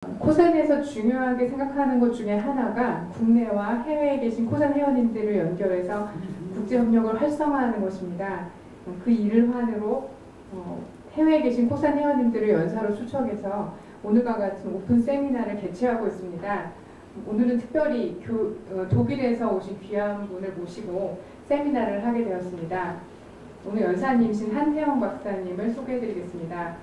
코산에서 중요하게 생각하는 것 중에 하나가 국내와 해외에 계신 코산 회원님들을 연결해서 국제협력을 활성화하는 것입니다. 그 일을 환으로 해외에 계신 코산 회원님들을 연사로 초청해서 오늘과 같은 오픈 세미나를 개최하고 있습니다. 오늘은 특별히 독일에서 오신 귀한 분을 모시고 세미나를 하게 되었습니다. 오늘 연사님이신 한태영 박사님을 소개해드리겠습니다.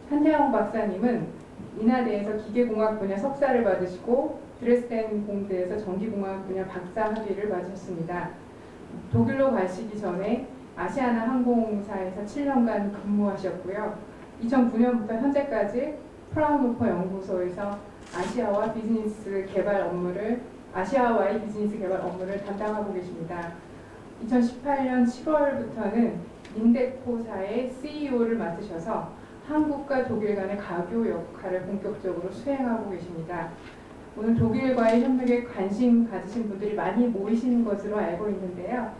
한태영 박사님은 인하대에서 기계공학 분야 석사를 받으시고 드레스덴 공대에서 전기공학 분야 박사 학위를 받으셨습니다. 독일로 가시기 전에 아시아나 항공사에서 7년간 근무하셨고요. 2009년부터 현재까지 프라운호퍼 연구소에서 아시아와의 비즈니스 개발 업무를 담당하고 계십니다. 2018년 7월부터는 인데코사의 CEO를 맡으셔서 한국과 독일 간의 가교 역할을 본격적으로 수행하고 계십니다. 오늘 독일과의 협력에 관심 가지신 분들이 많이 모이시는 것으로 알고 있는데요.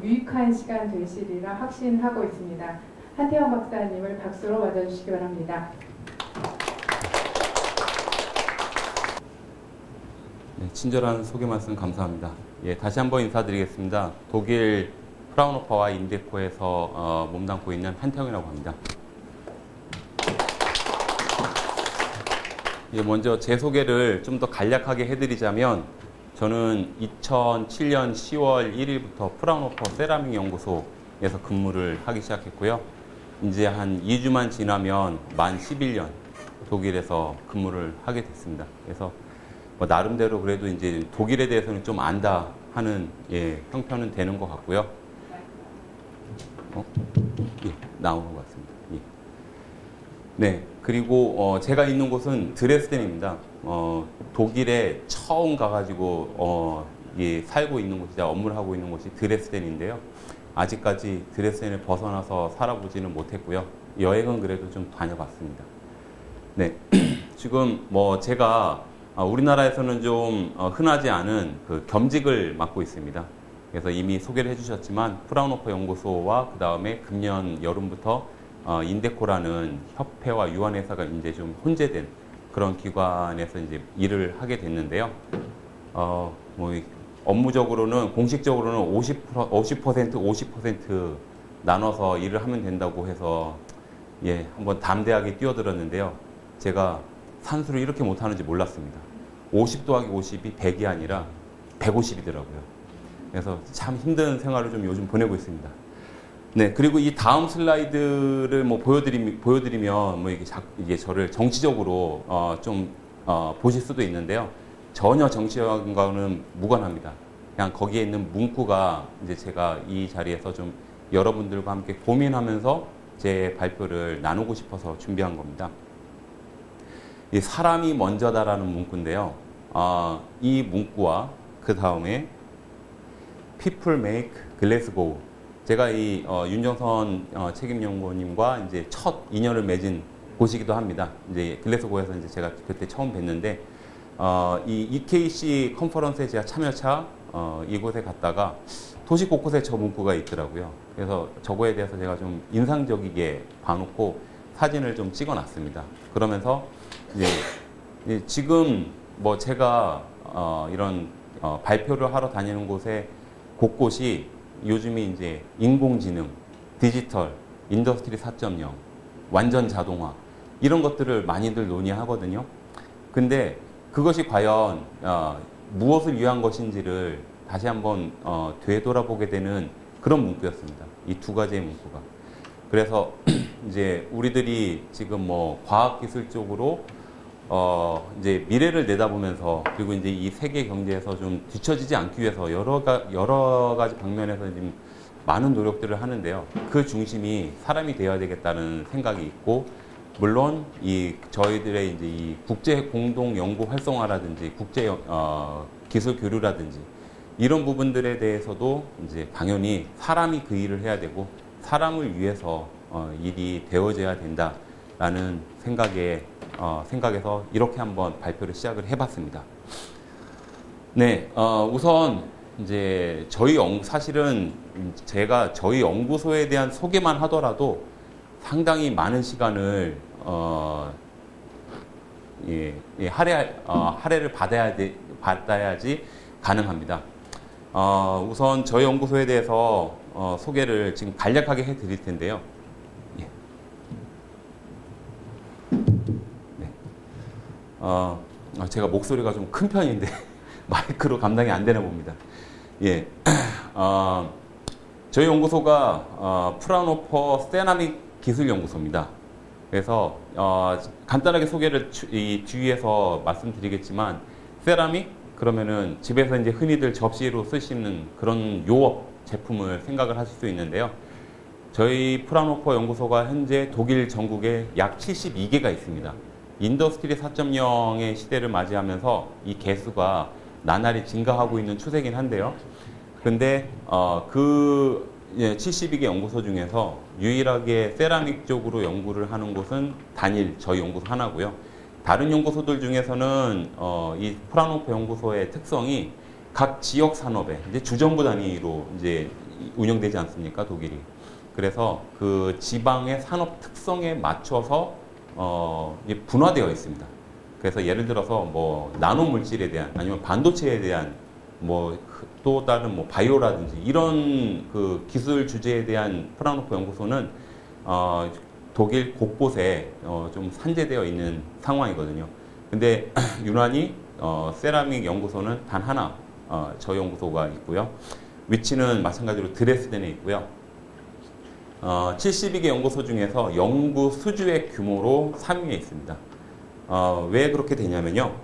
유익한 시간 되시리라 확신하고 있습니다. 한태영 박사님을 박수로 맞아주시기 바랍니다. 네, 친절한 소개 말씀 감사합니다. 예, 다시 한번 인사드리겠습니다. 독일 프라운호퍼와 인데코에서 몸담고 있는 한태영이라고 합니다. 먼저 제 소개를 좀 더 간략하게 해드리자면 저는 2007년 10월 1일부터 프라운호퍼 세라믹 연구소에서 근무를 하기 시작했고요. 이제 한 2주만 지나면 만 11년 독일에서 근무를 하게 됐습니다. 그래서 나름대로 그래도 이제 독일에 대해서는 좀 안다 하는 형편은 되는 것 같고요. 예, 나오는 것 같습니다. 예. 네, 그리고 제가 있는 곳은 드레스덴입니다. 독일에 처음 가가지고 살고 있는 곳이자 업무를 하고 있는 곳이 드레스덴인데요. 아직까지 드레스덴을 벗어나서 살아보지는 못했고요. 여행은 그래도 좀 다녀봤습니다. 네, 지금 제가 우리나라에서는 좀 흔하지 않은 그 겸직을 맡고 있습니다. 그래서 이미 소개를 해주셨지만 프라운호퍼 연구소와 그 다음에 금년 여름부터 인데코라는 협회와 유한회사가 이제 좀 혼재된 그런 기관에서 이제 일을 하게 됐는데요. 업무적으로는 공식적으로는 50% 나눠서 일을 하면 된다고 해서 한번 담대하게 뛰어들었는데요. 제가 산수를 이렇게 못하는지 몰랐습니다. 50 더하기 50이 100이 아니라 150이더라고요. 그래서 참 힘든 생활을 좀 요즘 보내고 있습니다. 네, 그리고 이 다음 슬라이드를 보여드리면 이게 저를 정치적으로 보실 수도 있는데요. 전혀 정치와는 무관합니다. 그냥 거기에 있는 문구가 이제 제가 이 자리에서 좀 여러분들과 함께 고민하면서 제 발표를 나누고 싶어서 준비한 겁니다. 이 사람이 먼저다라는 문구인데요. 이 문구와 그 다음에 People Make Glasgow. 제가 이 윤정선 책임연구원님과 이제 첫 인연을 맺은 곳이기도 합니다. 이제 글래스고에서 이제 제가 그때 처음 뵀는데 이 EKC 컨퍼런스에 제가 참여차 이곳에 갔다가 도시 곳곳에 저 문구가 있더라고요. 그래서 저거에 대해서 제가 좀 인상적이게 봐놓고 사진을 좀 찍어놨습니다. 그러면서 이제 지금 제가 이런 발표를 하러 다니는 곳에 곳곳이 요즘이 이제 인공지능, 디지털, 인더스트리 4.0, 완전 자동화 이런 것들을 많이들 논의하거든요. 근데 그것이 과연 무엇을 위한 것인지를 다시 한번 되돌아보게 되는 그런 문구였습니다. 이 두 가지의 문구가. 그래서 이제 우리들이 지금 과학기술 쪽으로 이제 미래를 내다보면서 그리고 이제 이 세계 경제에서 좀 뒤처지지 않기 위해서 여러 가지 방면에서 지금 많은 노력들을 하는데요. 그 중심이 사람이 되어야 되겠다는 생각이 있고, 물론 저희들의 이제 이 국제 공동 연구 활성화라든지 국제 기술 교류라든지 이런 부분들에 대해서도 이제 당연히 사람이 그 일을 해야 되고 사람을 위해서 일이 되어져야 된다라는 생각에서 이렇게 한번 발표를 시작을 해봤습니다. 네, 우선 이제 사실은 제가 저희 연구소에 대한 소개만 하더라도 상당히 많은 시간을 할애를 받아야지 가능합니다. 우선 저희 연구소에 대해서 소개를 지금 간략하게 해드릴 텐데요. 예. 네. 제가 목소리가 좀 큰 편인데 마이크로 감당이 안 되나 봅니다. 예. 저희 연구소가 프라노퍼 세라믹 기술연구소입니다. 그래서 간단하게 소개를 이 뒤에서 말씀드리겠지만, 세라믹 그러면은 집에서 이제 흔히들 접시로 쓰시는 그런 요업 제품을 생각을 하실 수 있는데요. 저희 프라노퍼 연구소가 현재 독일 전국에 약 72개가 있습니다. 인더스트리 4.0의 시대를 맞이하면서 이 개수가 나날이 증가하고 있는 추세긴 한데요. 근데 그 72개 연구소 중에서 유일하게 세라믹 쪽으로 연구를 하는 곳은 단일 저희 연구소 하나고요. 다른 연구소들 중에서는 이 프라노퍼 연구소의 특성이 각 지역 산업에 이제 주정부 단위로 이제 운영되지 않습니까, 독일이. 그래서 그 지방의 산업 특성에 맞춰서 이제 분화되어 있습니다. 그래서 예를 들어서 뭐 나노 물질에 대한, 아니면 반도체에 대한, 뭐 또 다른 뭐 바이오라든지 이런 그 기술 주제에 대한 프라노퍼 연구소는 독일 곳곳에 좀 산재되어 있는 상황이거든요. 근데 유난히 세라믹 연구소는 단 하나 저희 연구소가 있고요. 위치는 마찬가지로 드레스덴에 있고요. 72개 연구소 중에서 연구 수주의 규모로 3위에 있습니다. 왜 그렇게 되냐면요.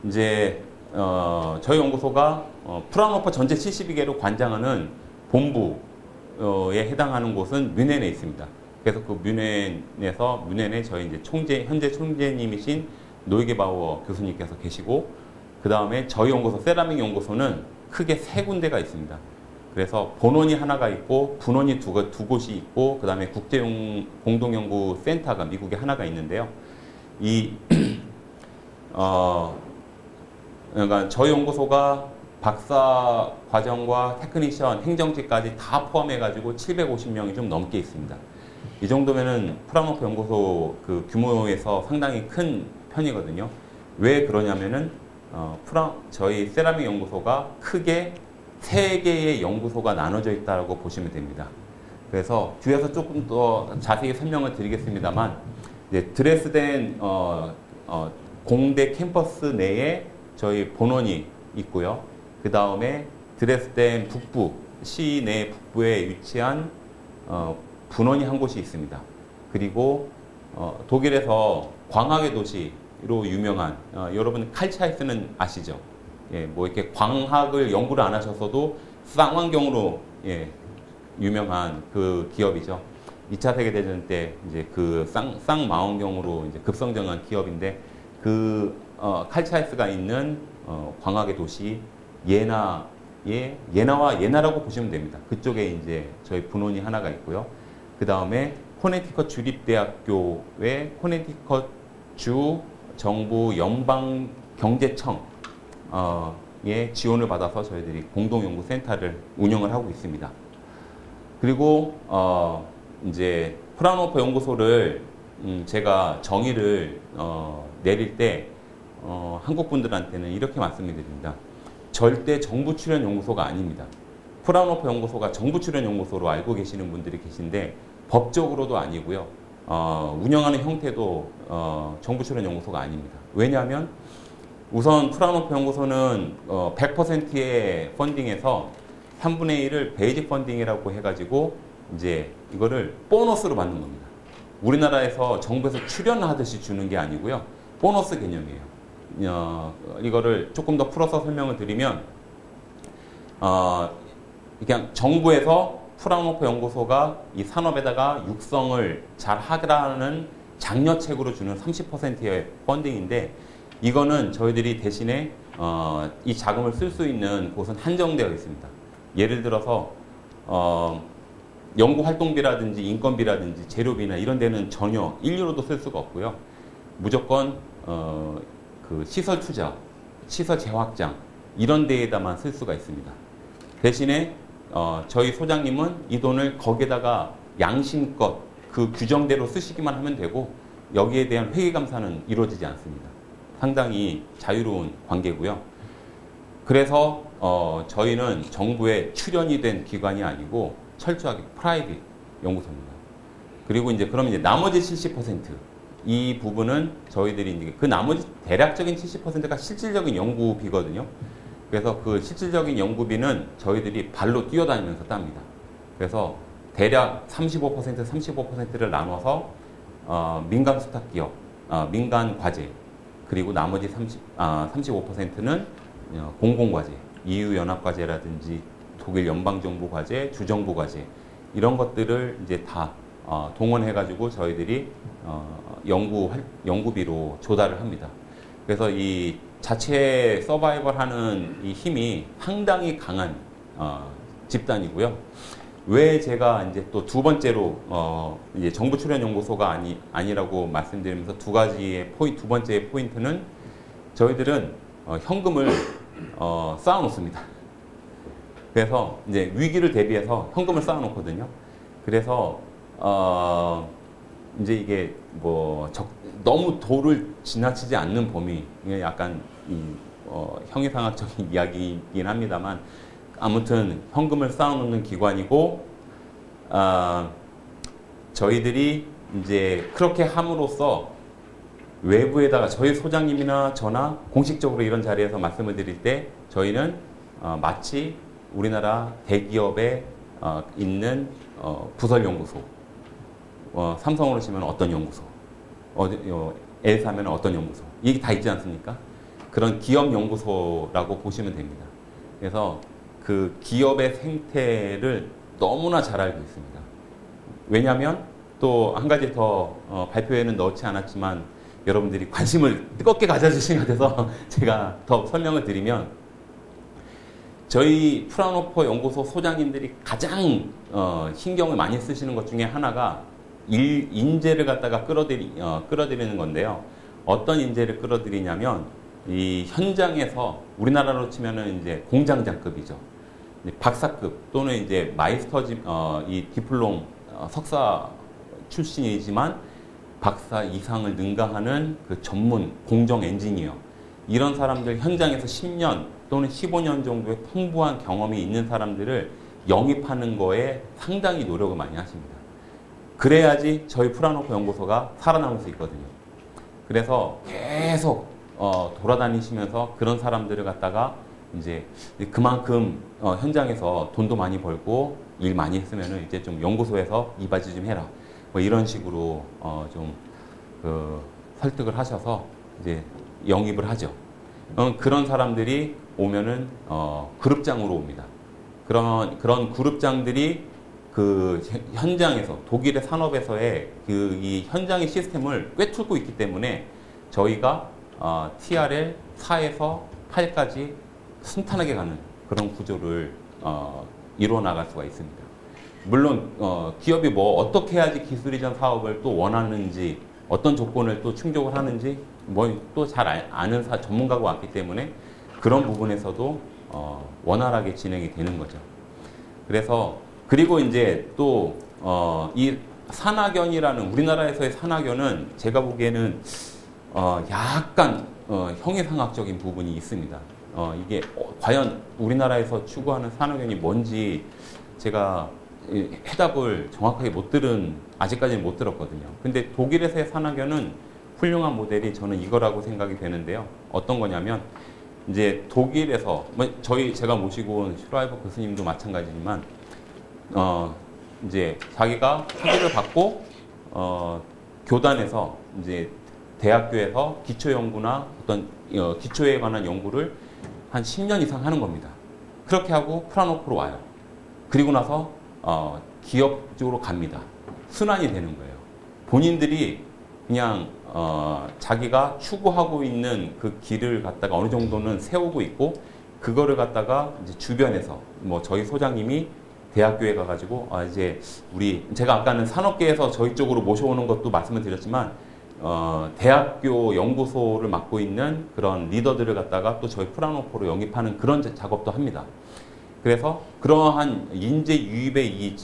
이제 저희 연구소가 프라노퍼 전체 72개로 관장하는 본부에 해당하는 곳은 뮌헨에 있습니다. 그래서 그 뮌헨에 저희 이제 현재 총재님이신 노이게바우어 교수님께서 계시고, 그 다음에 저희 연구소 세라믹 연구소는 크게 3군데가 있습니다. 그래서 본원이 하나가 있고 분원이 두 곳이 있고, 그 다음에 국제공동연구센터가 미국에 하나가 있는데요. 그러니까 저희 연구소가 박사 과정과 테크니션, 행정직까지 다 포함해가지고 750명이 좀 넘게 있습니다. 이 정도면은 프라노퍼 연구소 그 규모에서 상당히 큰 편이거든요. 왜 그러냐면은 저희 세라믹 연구소가 크게 3개의 연구소가 나눠져 있다고 보시면 됩니다. 그래서 뒤에서 조금 더 자세히 설명을 드리겠습니다만, 이제 드레스덴 공대 캠퍼스 내에 저희 본원이 있고요. 그 다음에 드레스덴 북부, 시내 북부에 위치한 분원이 한 곳이 있습니다. 그리고 독일에서 광학의 도시로 유명한, 여러분 칼차이스는 아시죠? 예, 뭐 이렇게 광학을 연구를 안 하셨어도 쌍환경으로 유명한 그 기업이죠. 2차 세계대전 때 이제 그 쌍망원경으로 이제 급성장한 기업인데, 그 칼차이스가 있는 광학의 도시 예나와 예나라고 보시면 됩니다. 그쪽에 이제 저희 분원이 하나가 있고요. 그 다음에 코네티컷 주립대학교의 코네티컷 주 정부 연방 경제청의 지원을 받아서 저희들이 공동연구센터를 운영을 하고 있습니다. 그리고 이제 프라노퍼 연구소를 제가 정의를 내릴 때 한국 분들한테는 이렇게 말씀드립니다. 절대 정부 출연 연구소가 아닙니다. 프라노퍼 연구소가 정부 출연 연구소로 알고 계시는 분들이 계신데, 법적으로도 아니고요. 운영하는 형태도 정부 출연 연구소가 아닙니다. 왜냐하면 우선 프라노퍼 연구소는 100%의 펀딩에서 3분의 1을 베이직 펀딩이라고 해가지고 이제 이거를 보너스로 받는 겁니다. 우리나라에서 정부에서 출연하듯이 주는 게 아니고요. 보너스 개념이에요. 이거를 조금 더 풀어서 설명을 드리면, 그냥 정부에서 프라노퍼 연구소가 이 산업에다가 육성을 잘 하라는 장려책으로 주는 30%의 펀딩인데, 이거는 저희들이 대신에 이 자금을 쓸 수 있는 곳은 한정되어 있습니다. 예를 들어서 연구활동비라든지 인건비라든지 재료비나 이런 데는 전혀 1유로도 쓸 수가 없고요. 무조건 그 시설 투자, 시설 재확장 이런 데에다만 쓸 수가 있습니다. 대신에 저희 소장님은 이 돈을 거기에다가 양심껏 그 규정대로 쓰시기만 하면 되고, 여기에 대한 회계 감사는 이루어지지 않습니다. 상당히 자유로운 관계고요. 그래서 저희는 정부에 출연이 된 기관이 아니고 철저하게 프라이빗 연구소입니다. 그리고 이제 그럼 이제 나머지 70% 이 부분은 저희들이 이제 그 나머지 대략적인 70%가 실질적인 연구비거든요. 그래서 그 실질적인 연구비는 저희들이 발로 뛰어다니면서 땁니다. 그래서 대략 35%를 나눠서 민간 수탁 기업, 민간 과제, 그리고 나머지 35%는 공공과제, EU 연합과제라든지 독일 연방정부 과제, 주정부 과제 이런 것들을 이제 다 동원해가지고 저희들이 연구비로 조달을 합니다. 그래서 이 자체 서바이벌하는 이 힘이 상당히 강한 집단이고요. 왜 제가 이제 또 두 번째로 이제 정부 출연 연구소가 아니라고 말씀드리면서 두 번째 포인트는 저희들은 현금을 쌓아놓습니다. 그래서 이제 위기를 대비해서 현금을 쌓아놓거든요. 그래서 이제 이게 뭐 너무 도를 지나치지 않는 범위, 이게 약간 형이상학적인 이야기이긴 합니다만 아무튼 현금을 쌓아놓는 기관이고 저희들이 이제 그렇게 함으로써 외부에다가 저희 소장님이나 저나 공식적으로 이런 자리에서 말씀을 드릴 때 저희는 마치 우리나라 대기업에 있는 부설연구소, 삼성으로 치면 어떤 연구소, L사면 어떤 연구소, 이게 다 있지 않습니까? 그런 기업 연구소라고 보시면 됩니다. 그래서 그 기업의 생태를 너무나 잘 알고 있습니다. 왜냐하면 또 한 가지 더 발표에는 넣지 않았지만 여러분들이 관심을 뜨겁게 가져주신 것 같아서 제가 더 설명을 드리면 저희 프라운호퍼 연구소 소장님들이 가장 신경을 많이 쓰시는 것 중에 하나가 인재를 갖다가 끌어들이는 건데요. 어떤 인재를 끌어들이냐면 이 현장에서 우리나라로 치면은 이제 공장장급이죠. 박사급 또는 이제 마이스터집 이 디플롬 석사 출신이지만 박사 이상을 능가하는 그 전문 공정 엔지니어, 이런 사람들 현장에서 10년 또는 15년 정도의 풍부한 경험이 있는 사람들을 영입하는 거에 상당히 노력을 많이 하십니다. 그래야지 저희 프라운호퍼 연구소가 살아남을 수 있거든요. 그래서 계속 돌아다니시면서 그런 사람들을 갖다가 이제 그만큼 현장에서 돈도 많이 벌고 일 많이 했으면은 이제 좀 연구소에서 이바지 좀 해라, 뭐 이런 식으로 좀 설득을 하셔서 이제 영입을 하죠. 그런 사람들이 오면은 그룹장으로 옵니다. 그런 그룹장들이 그 현장에서 독일의 산업에서의 이 현장의 시스템을 꿰뚫고 있기 때문에 저희가 TRL 4에서 8까지 순탄하게 가는 그런 구조를 이루어 나갈 수가 있습니다. 물론 기업이 뭐 어떻게 해야지 기술 이전 사업을 또 원하는지, 어떤 조건을 또 충족을 하는지 뭐 또 잘 아는 전문가가 왔기 때문에 그런 부분에서도 원활하게 진행이 되는 거죠. 그래서 그리고 이제 또 이 산학연이라는, 우리나라에서의 산학연은 제가 보기에는 약간 형이상학적인 부분이 있습니다. 이게 과연 우리나라에서 추구하는 산학연이 뭔지 제가 해답을 정확하게 아직까지는 못 들었거든요. 근데 독일에서의 산학연은 훌륭한 모델이 저는 이거라고 생각이 되는데요. 어떤 거냐면 이제 독일에서 제가 모시고 온 슈라이버 교수님도 마찬가지지만 이제 자기가 학위를 받고 교단에서 이제 대학교에서 기초 연구나 어떤 기초에 관한 연구를 한 10년 이상 하는 겁니다. 그렇게 하고 프라운호퍼로 와요. 그리고 나서 기업 쪽으로 갑니다. 순환이 되는 거예요. 본인들이 그냥 자기가 추구하고 있는 그 길을 갖다가 어느 정도는 세우고 있고, 그거를 갖다가 이제 주변에서 뭐 저희 소장님이 대학교에 가가지고 이제 제가 아까는 산업계에서 저희 쪽으로 모셔오는 것도 말씀을 드렸지만 대학교 연구소를 맡고 있는 그런 리더들을 갖다가 또 저희 프라운호퍼로 영입하는 그런 작업도 합니다. 그래서 그러한 인재 유입의 이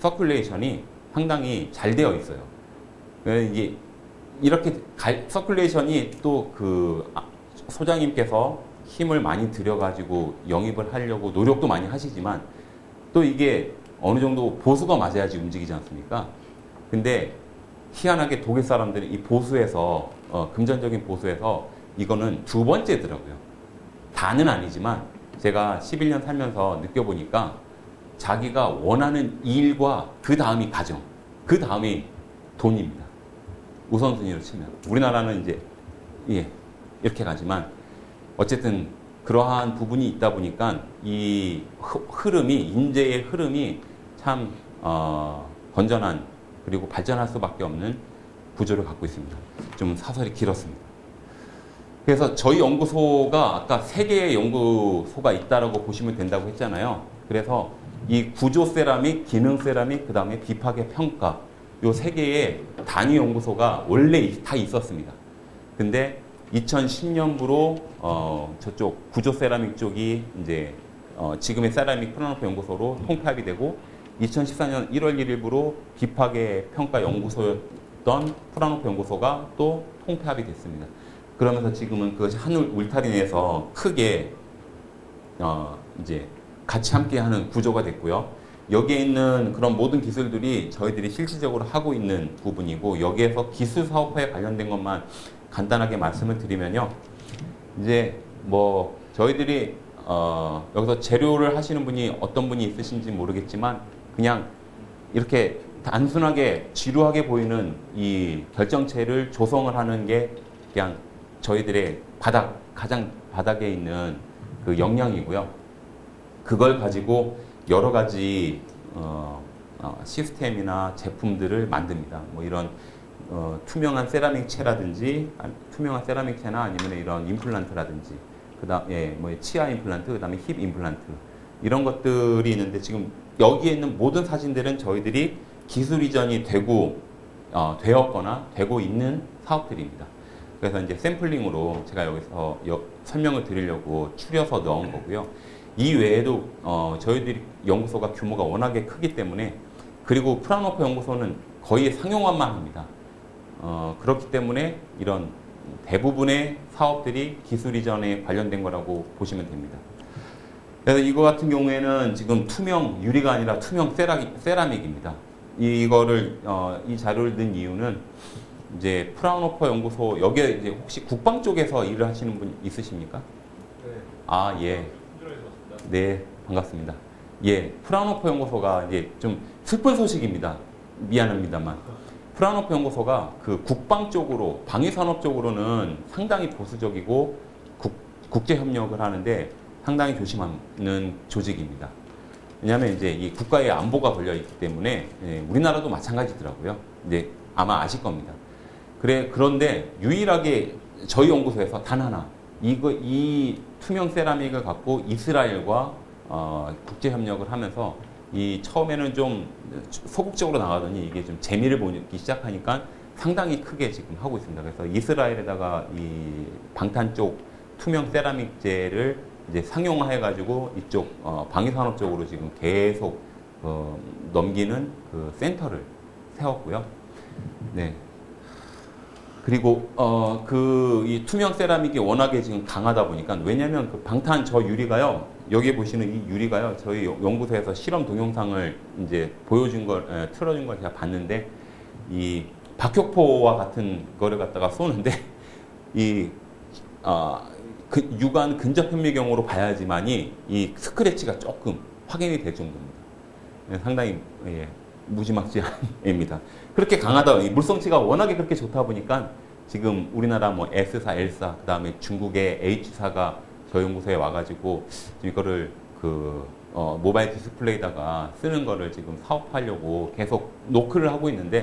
서큘레이션이 상당히 잘 되어 있어요. 이게 이렇게 서큘레이션이 또 그 소장님께서 힘을 많이 들여가지고 영입을 하려고 노력도 많이 하시지만 또 이게 어느 정도 보수가 맞아야지 움직이지 않습니까? 근데 희한하게 독일 사람들이 이 보수에서 금전적인 보수에서 이거는 두 번째더라고요. 다는 아니지만 제가 11년 살면서 느껴보니까 자기가 원하는 일과 그 다음이 가정, 그 다음이 돈입니다. 우선순위로 치면. 우리나라는 이제 이렇게 가지만 어쨌든 그러한 부분이 있다 보니까 이 흐름이, 인재의 흐름이 참 건전한 그리고 발전할 수밖에 없는 구조를 갖고 있습니다. 좀 사설이 길었습니다. 그래서 저희 연구소가 아까 3개의 연구소가 있다라고 보시면 된다고 했잖아요. 그래서 이 구조 세라믹, 기능 세라믹, 그 다음에 비파괴 평가 요 3개의 단위 연구소가 원래 다 있었습니다. 근데 2010년부로 저쪽 구조 세라믹 쪽이 이제 지금의 세라믹 프라노프 연구소로 통폐합이 되고 2014년 1월 1일부로 비파괴 평가 연구소였던 프라노프 연구소가 또 통폐합이 됐습니다. 그러면서 지금은 그것이 한 울타리 내에서 크게 이제 같이 함께하는 구조가 됐고요. 여기에 있는 그런 모든 기술들이 저희들이 실질적으로 하고 있는 부분이고 여기에서 기술 사업화에 관련된 것만 간단하게 말씀을 드리면요. 이제 뭐 저희들이 여기서 재료를 하시는 분이 어떤 분이 있으신지 모르겠지만 그냥 이렇게 단순하게 지루하게 보이는 이 결정체를 조성을 하는 게 그냥 저희들의 가장 바닥에 있는 그 역량이고요. 그걸 가지고 여러 가지 시스템이나 제품들을 만듭니다. 뭐 이런 투명한 세라믹체라든지 투명한 세라믹체나 아니면 이런 임플란트라든지 그다음에 뭐 치아 임플란트, 그다음에 힙 임플란트 이런 것들이 있는데 지금 여기에 있는 모든 사진들은 저희들이 기술 이전이 되었거나 되고 있는 사업들입니다. 그래서 이제 샘플링으로 제가 여기서 설명을 드리려고 추려서 넣은 거고요. 이 외에도 저희들이 연구소가 규모가 워낙에 크기 때문에 그리고 프라노프 연구소는 거의 상용화만 합니다. 그렇기 때문에 이런 대부분의 사업들이 기술 이전에 관련된 거라고 보시면 됩니다. 그래서 이거 같은 경우에는 지금 투명 유리가 아니라 투명 세라믹입니다. 이거를 이 자료를 넣은 이유는 이제 프라운호퍼 연구소 여기에 이제 혹시 국방 쪽에서 일을 하시는 분 있으십니까? 네. 아 예. 네 반갑습니다. 예 프라운호퍼 연구소가 이제 좀 슬픈 소식입니다. 미안합니다만 프라운호퍼 연구소가 그 국방 쪽으로 방위산업 쪽으로는 상당히 보수적이고 국제 협력을 하는데 상당히 조심하는 조직입니다. 왜냐하면 이제 이 국가의 안보가 걸려 있기 때문에 우리나라도 마찬가지더라고요. 이제 아마 아실 겁니다. 그런데 유일하게 저희 연구소에서 단 하나 이 투명 세라믹을 갖고 이스라엘과 국제 협력을 하면서 이 처음에는 좀 소극적으로 나가더니 이게 좀 재미를 보기 시작하니까 상당히 크게 지금 하고 있습니다. 그래서 이스라엘에다가 이 방탄 쪽 투명 세라믹재를 이제 상용화해가지고 이쪽 방위산업 쪽으로 지금 계속 넘기는 그 센터를 세웠고요. 네. 그리고 이 투명 세라믹이 워낙에 지금 강하다 보니까 왜냐하면 그 방탄 저 유리가요. 여기 보시는 이 유리가요. 저희 연구소에서 실험 동영상을 이제 틀어준 걸 제가 봤는데 이 박격포와 같은 거를 갖다가 쏘는데 그 유관 근접 현미경으로 봐야지만이 이 스크래치가 조금 확인이 될 정도입니다. 상당히 무지막지한 애입니다. 그렇게 강하다, 물성치가 워낙에 그렇게 좋다 보니까 지금 우리나라 뭐 S사, L사, 그 다음에 중국의 H사가 저희 연구소에 와가지고 이거를 모바일 디스플레이다가 쓰는 거를 지금 사업하려고 계속 노크를 하고 있는데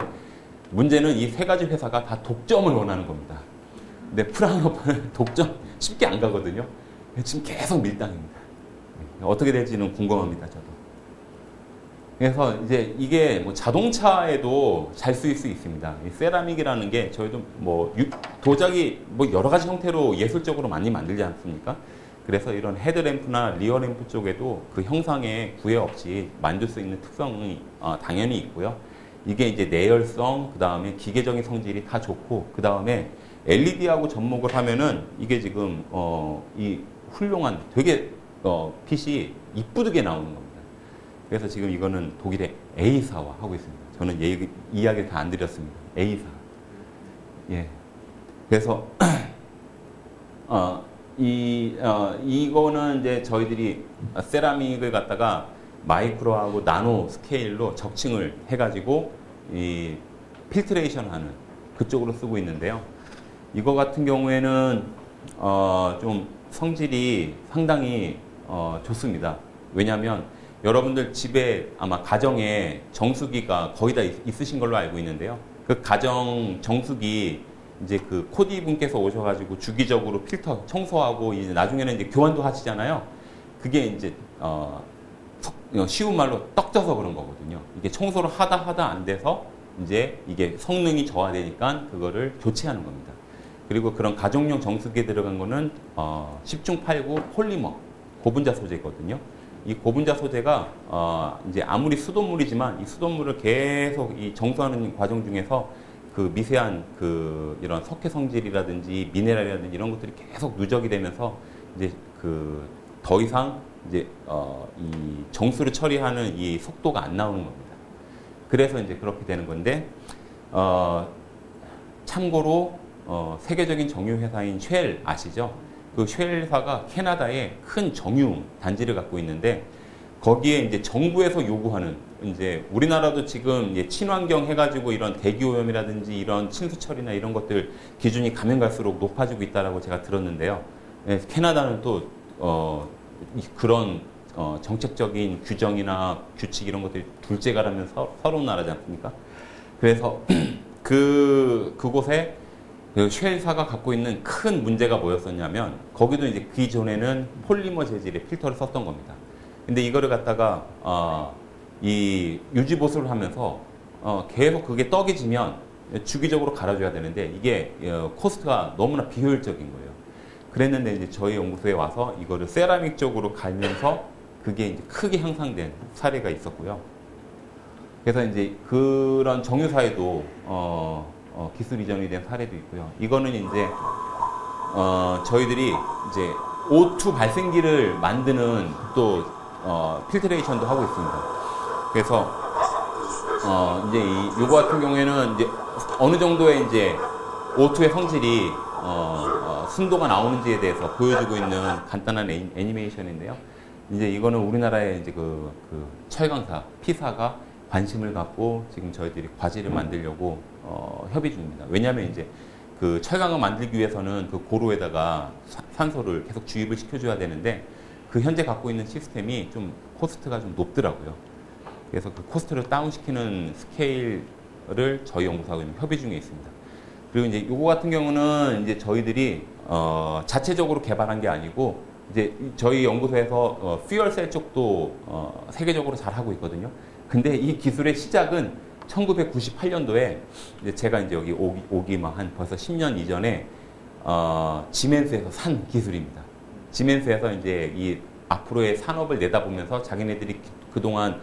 문제는 이 세 가지 회사가 다 독점을 원하는 겁니다. 근데 프라운호퍼는 독점 쉽게 안 가거든요. 지금 계속 밀당입니다. 어떻게 될지는 궁금합니다, 저도. 그래서 이제 이게 뭐 자동차에도 잘 쓰일 수 있습니다. 이 세라믹이라는 게 저희도 뭐 도자기 뭐 여러 가지 형태로 예술적으로 많이 만들지 않습니까? 그래서 이런 헤드램프나 리어램프 쪽에도 그 형상에 구애 없이 만들 수 있는 특성이 당연히 있고요. 이게 이제 내열성, 그 다음에 기계적인 성질이 다 좋고, 그 다음에 LED하고 접목을 하면은 이게 지금 이 훌륭한 되게 핏이 이쁘게 나오는 겁니다. 그래서 지금 이거는 독일의 A사와 하고 있습니다. 저는 이야기를 다 안 드렸습니다. A사. 예. 그래서 이거는 이제 저희들이 세라믹을 갖다가 마이크로하고 나노 스케일로 적층을 해가지고 이 필트레이션 하는 그쪽으로 쓰고 있는데요. 이거 같은 경우에는 좀 성질이 상당히 좋습니다. 왜냐하면 여러분들 집에 아마 가정에 정수기가 거의 다 있으신 걸로 알고 있는데요. 그 가정 정수기 이제 그 코디 분께서 오셔가지고 주기적으로 필터 청소하고 이제 나중에는 이제 교환도 하시잖아요. 그게 이제 쉬운 말로 떡져서 그런 거거든요. 이게 청소를 하다 안 돼서 이제 이게 성능이 저하되니까 그거를 교체하는 겁니다. 그리고 그런 가정용 정수기에 들어간 거는 10중 8구 폴리머 고분자 소재거든요. 이 고분자 소재가 이제 아무리 수돗물이지만 이 수돗물을 계속 이 정수하는 과정 중에서 그 미세한 그 이런 석회 성질이라든지 미네랄이라든지 이런 것들이 계속 누적이 되면서 이제 그 더 이상 이제 이 정수를 처리하는 이 속도가 안 나오는 겁니다. 그래서 이제 그렇게 되는 건데 참고로 세계적인 정유 회사인 쉘 아시죠? 그 쉘 회사가 캐나다에 큰 정유 단지를 갖고 있는데 거기에 이제 정부에서 요구하는 이제 우리나라도 지금 이제 친환경 해가지고 이런 대기 오염이라든지 이런 침수 처리나 이런 것들 기준이 가면 갈수록 높아지고 있다라고 제가 들었는데요. 네, 캐나다는 또 그런 정책적인 규정이나 규칙 이런 것들이 둘째가라면 서러운 나라지 않습니까? 그래서 그곳에 그 쉘사가 갖고 있는 큰 문제가 뭐였었냐면 거기도 이제 그 전에는 폴리머 재질의 필터를 썼던 겁니다. 근데 이거를 갖다가 이 유지 보수를 하면서 계속 그게 떡이지면 주기적으로 갈아줘야 되는데 이게 코스트가 너무나 비효율적인 거예요. 그랬는데 이제 저희 연구소에 와서 이거를 세라믹 쪽으로 갈면서 그게 이제 크게 향상된 사례가 있었고요. 그래서 이제 그런 정유사에도 기술 이전이 된 사례도 있고요. 이거는 이제 저희들이 이제 O2 발생기를 만드는 또 필트레이션도 하고 있습니다. 그래서 이제 요거 같은 경우에는 이제 어느 정도의 이제 O2의 성질이 순도가 나오는지에 대해서 보여주고 있는 간단한 애니메이션인데요. 이제 이거는 우리나라의 이제 그 철강사 P사가 관심을 갖고 지금 저희들이 과제를 만들려고 협의 중입니다. 왜냐하면 이제 그 철강을 만들기 위해서는 그 고로에다가 산소를 계속 주입을 시켜줘야 되는데 그 현재 갖고 있는 시스템이 좀 코스트가 좀 높더라고요. 그래서 그 코스트를 다운시키는 스케일을 저희 연구소하고 협의 중에 있습니다. 그리고 이제 요거 같은 경우는 이제 저희들이 자체적으로 개발한 게 아니고 이제 저희 연구소에서 퓨얼셀 쪽도 세계적으로 잘 하고 있거든요. 근데 이 기술의 시작은 1998년도에 이제 제가 이제 여기 오기만 한 벌써 10년 이전에 지멘스에서 산 기술입니다. 지멘스에서 이제 이 앞으로의 산업을 내다보면서 자기네들이 그동안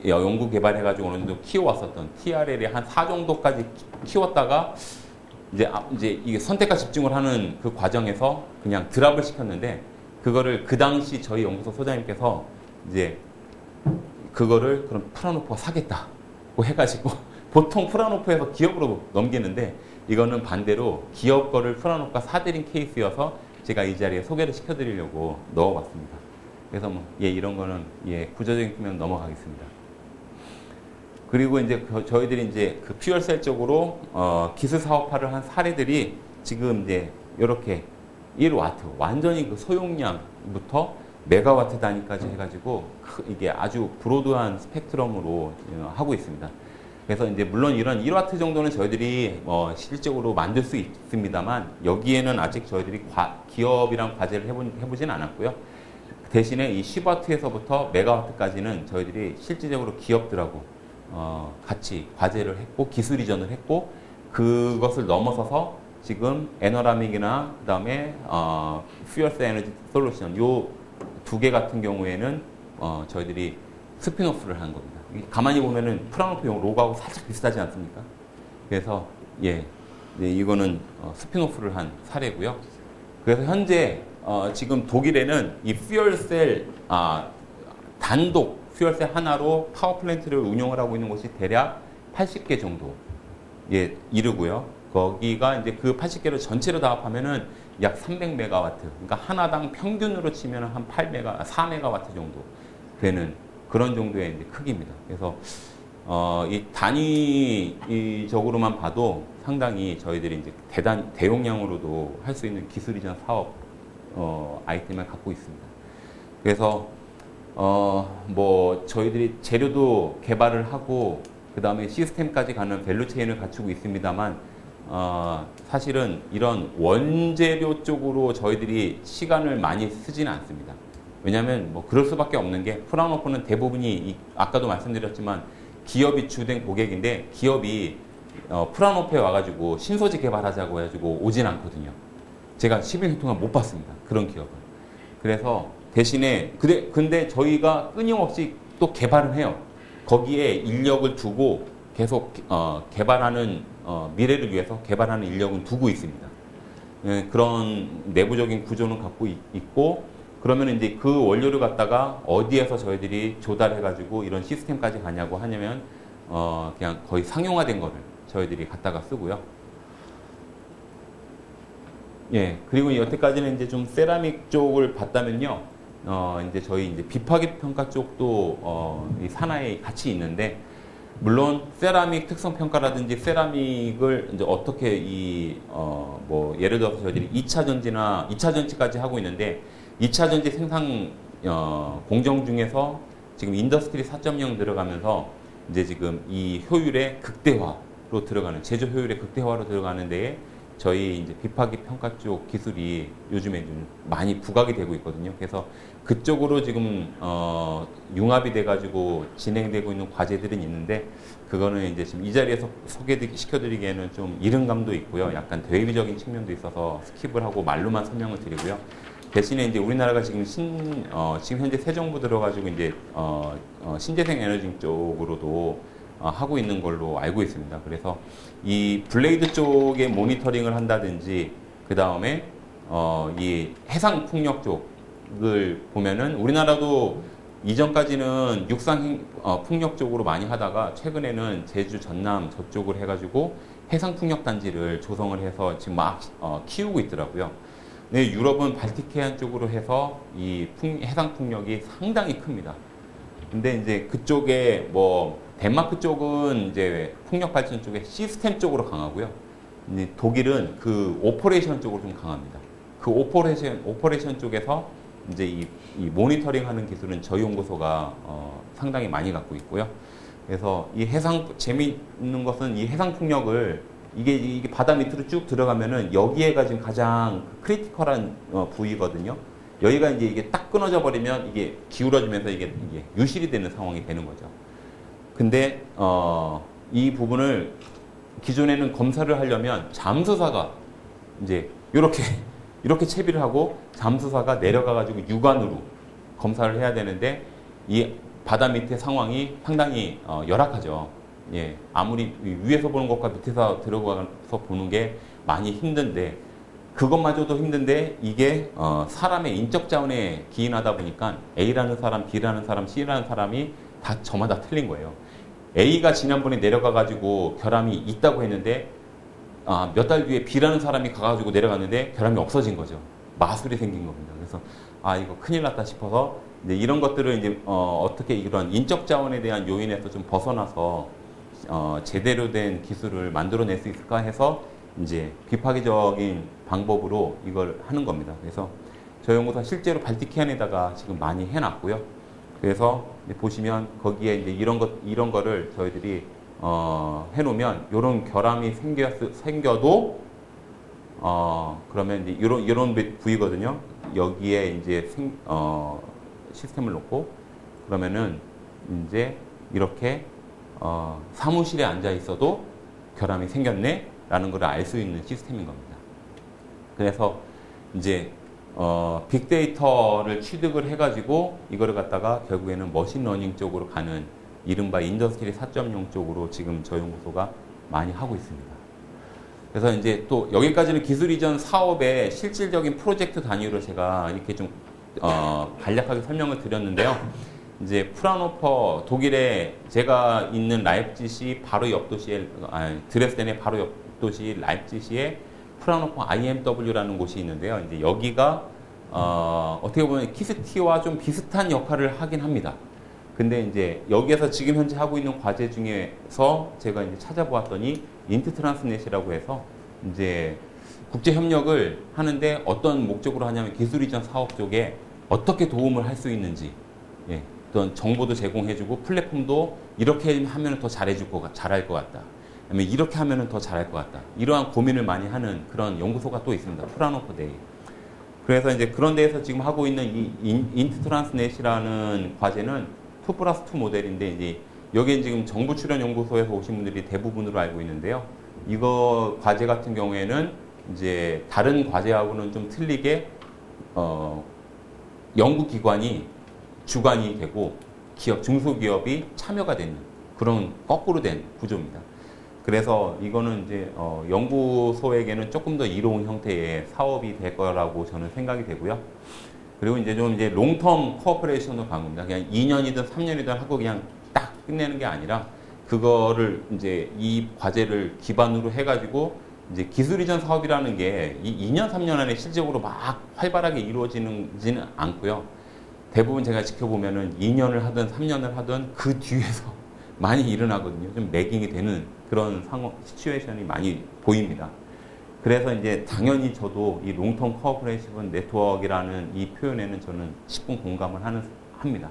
연구 개발해가지고 어느 정도 키워왔었던 TRL에 한 4 정도까지 키웠다가 이제 이게 선택과 집중을 하는 그 과정에서 그냥 드랍을 시켰는데 그거를 그 당시 저희 연구소 소장님께서 이제 그거를 그럼 프라노프가 사겠다고 해가지고 보통 프라노프에서 기업으로 넘기는데 이거는 반대로 기업 거를 프라노프가 사들인 케이스여서 제가 이 자리에 소개를 시켜드리려고 넣어봤습니다. 그래서 뭐 이런 거는 구조적인 측면 넘어가겠습니다. 그리고 이제 저희들이 이제 그 퓨얼셀 쪽으로 기술 사업화를 한 사례들이 지금 이제 이렇게 1와트 완전히 그 소용량부터 메가와트 단위까지 해가지고 이게 아주 브로드한 스펙트럼으로 하고 있습니다. 그래서 이제 물론 이런 1와트 정도는 저희들이 실질적으로 만들 수 있습니다만 여기에는 아직 저희들이 기업이랑 과제를 해보진 않았고요. 대신에 이 10와트에서부터 메가와트까지는 저희들이 실질적으로 기업들하고 같이 과제를 했고 기술 이전을 했고 그것을 넘어서서 지금 에너라믹이나 그다음에 퓨얼셀 에너지 솔루션 요 2개 같은 경우에는 저희들이 스피노프를 한 겁니다. 가만히 보면은 프라노프용 로고하고 살짝 비슷하지 않습니까? 그래서 예, 네, 이거는 스피노프를 한 사례고요. 그래서 현재 지금 독일에는 이 퓨얼셀 단독 퓨얼셀 하나로 파워플랜트를 운영을 하고 있는 곳이 대략 80개 정도 예, 이르고요. 거기가 이제 그 80개를 전체로 다 합하면은 약 300메가와트. 그러니까 하나당 평균으로 치면 한 4메가와트 정도 되는 그런 정도의 이제 크기입니다. 그래서 이 단위적으로만 봐도 상당히 저희들이 이제 대용량으로도 할 수 있는 기술 이전 사업 아이템을 갖고 있습니다. 그래서 뭐 저희들이 재료도 개발을 하고 그 다음에 시스템까지 가는 밸류체인을 갖추고 있습니다만 사실은 이런 원재료 쪽으로 저희들이 시간을 많이 쓰지는 않습니다. 왜냐하면 뭐 그럴 수밖에 없는 게 프라노프는 대부분이 아까도 말씀드렸지만 기업이 주된 고객인데 기업이 프라노프에 와가지고 신소재 개발하자고 해가지고 오진 않거든요. 제가 10년 동안 못 봤습니다. 그런 기업을. 그래서 대신에 근데 저희가 끊임없이 또 개발을 해요. 거기에 인력을 두고 계속 개발하는 미래를 위해서 개발하는 인력은 두고 있습니다. 예, 그런 내부적인 구조는 갖고 있고 그러면 이제 그 원료를 갖다가 어디에서 저희들이 조달해가지고 이런 시스템까지 가냐고 하냐면 그냥 거의 상용화된 거를 저희들이 갖다가 쓰고요. 예, 그리고 여태까지는 이제 좀 세라믹 쪽을 봤다면요. 이제 저희 이제 비파기 평가 쪽도 이 산하에 같이 있는데 물론 세라믹 특성 평가라든지 세라믹을 이제 어떻게 뭐 예를 들어서 저희들이 2차 전지까지 하고 있는데 2차 전지 생산 공정 중에서 지금 인더스트리 4.0 들어가면서 이제 지금 이 효율의 극대화로 들어가는 제조 효율의 극대화로 들어가는 데에 저희 이제 비파기 평가 쪽 기술이 요즘에 좀 많이 부각이 되고 있거든요. 그래서 그쪽으로 지금 융합이 돼가지고 진행되고 있는 과제들은 있는데 그거는 이제 지금 이 자리에서 소개시켜드리기에는 좀 이른 감도 있고요. 약간 대외적인 측면도 있어서 스킵을 하고 말로만 설명을 드리고요. 대신에 이제 우리나라가 지금 지금 현재 새 정부 들어가지고 이제 신재생 에너지 쪽으로도 하고 있는 걸로 알고 있습니다. 그래서 이 블레이드 쪽에 모니터링을 한다든지 그 다음에 이 해상 풍력 쪽을 보면은 우리나라도 이전까지는 육상 풍력 쪽으로 많이 하다가 최근에는 제주 전남 저쪽을 해가지고 해상 풍력 단지를 조성을 해서 지금 막 키우고 있더라고요. 네, 유럽은 발틱해안 쪽으로 해서 이 해상 풍력이 상당히 큽니다. 근데 이제 그쪽에 뭐 덴마크 쪽은 이제 풍력 발전 쪽에 시스템 쪽으로 강하고요. 이제 독일은 그 오퍼레이션 쪽으로 좀 강합니다. 그 오퍼레이션 쪽에서 이제 이 모니터링 하는 기술은 저희 연구소가 상당히 많이 갖고 있고요. 그래서 이 재미있는 것은 이 해상 풍력을 이게 바다 밑으로 쭉 들어가면은 여기에가 지금 가장 크리티컬한 부위거든요. 여기가 이제 딱 끊어져 버리면 이게 기울어지면서 이게 유실이 되는 상황이 되는 거죠. 근데 이 부분을 기존에는 검사를 하려면 잠수사가 이제 이렇게 채비를 하고 잠수사가 내려가 가지고 육안으로 검사를 해야 되는데 이 바다 밑의 상황이 상당히 열악하죠. 예, 아무리 위에서 보는 것과 밑에서 들어가서 보는 게 많이 힘든데 그것마저도 힘든데 이게 사람의 인적 자원에 기인하다 보니까 A라는 사람, B라는 사람, C라는 사람이 다 저마다 틀린 거예요. A가 지난번에 내려가 가지고 결함이 있다고 했는데 몇 달 뒤에 B라는 사람이 가가지고 내려갔는데 결함이 없어진 거죠. 마술이 생긴 겁니다. 그래서 이거 큰일 났다 싶어서 이제 이런 것들을 이제 어떻게 이런 인적 자원에 대한 요인에서 좀 벗어나서 제대로 된 기술을 만들어낼 수 있을까 해서 이제 비파기적인 방법으로 이걸 하는 겁니다. 그래서 저희 연구소 실제로 발틱해안에다가 지금 많이 해놨고요. 그래서 보시면 거기에 이제 이런 거를 저희들이 해놓으면 이런 결함이 생겨도 그러면 이제 이런 부위거든요. 여기에 이제 시스템을 놓고 그러면은 이제 이렇게 사무실에 앉아 있어도 결함이 생겼네 라는 걸 알 수 있는 시스템인 겁니다. 그래서 이제 빅데이터를 취득을 해가지고 이거를 갖다가 결국에는 머신러닝 쪽으로 가는 이른바 인더스트리 4.0 쪽으로 지금 저 연구소가 많이 하고 있습니다. 그래서 이제 또 여기까지는 기술 이전 사업의 실질적인 프로젝트 단위로 제가 이렇게 좀 간략하게 설명을 드렸는데요. 이제 프라노퍼 독일에 제가 있는 라입지시 바로 옆 도시에 드레스덴의 바로 옆 도시 라입지시에 프라노퍼 IMW라는 곳이 있는데요. 이제 여기가 어떻게 보면 키스티와 좀 비슷한 역할을 하긴 합니다. 근데 이제 여기에서 지금 현재 하고 있는 과제 중에서 제가 이제 찾아보았더니 인트 트란스넷이라고 해서 이제 국제 협력을 하는데 어떤 목적으로 하냐면 기술 이전 사업 쪽에 어떻게 도움을 할 수 있는지, 예, 어떤 정보도 제공해주고 플랫폼도 이렇게 하면 더 잘할 것 같다. 아니면 이렇게 하면 더 잘할 것 같다. 이러한 고민을 많이 하는 그런 연구소가 또 있습니다. 프라노퍼 데이. 그래서 이제 그런 데에서 지금 하고 있는 이 인트 트란스넷이라는 과제는 2+2 모델인데 이제 여기에 지금 정부 출연 연구소에서 오신 분들이 대부분으로 알고 있는데요. 이거 과제 같은 경우에는 이제 다른 과제하고는 좀 틀리게 연구기관이 주관이 되고 기업, 중소기업이 참여가 되는 그런 거꾸로 된 구조입니다. 그래서 이거는 이제 연구소에게는 조금 더 이로운 형태의 사업이 될 거라고 저는 생각이 되고요. 그리고 이제 좀 이제 롱텀 코어퍼레이션으로 간 겁니다. 그냥 2년이든 3년이든 하고 그냥 딱 끝내는 게 아니라 그거를 이제 이 과제를 기반으로 해가지고 이제 기술 이전 사업이라는 게 이 2년, 3년 안에 실질적으로 막 활발하게 이루어지지는 않고요. 대부분 제가 지켜보면은 2년을 하든 3년을 하든 그 뒤에서 많이 일어나거든요. 좀 매깅이 되는 그런 시츄에이션이 많이 보입니다. 그래서 이제 당연히 저도 이 롱텀 코어퍼레이션 네트워크라는 이 표현에는 저는 10분 공감을 합니다.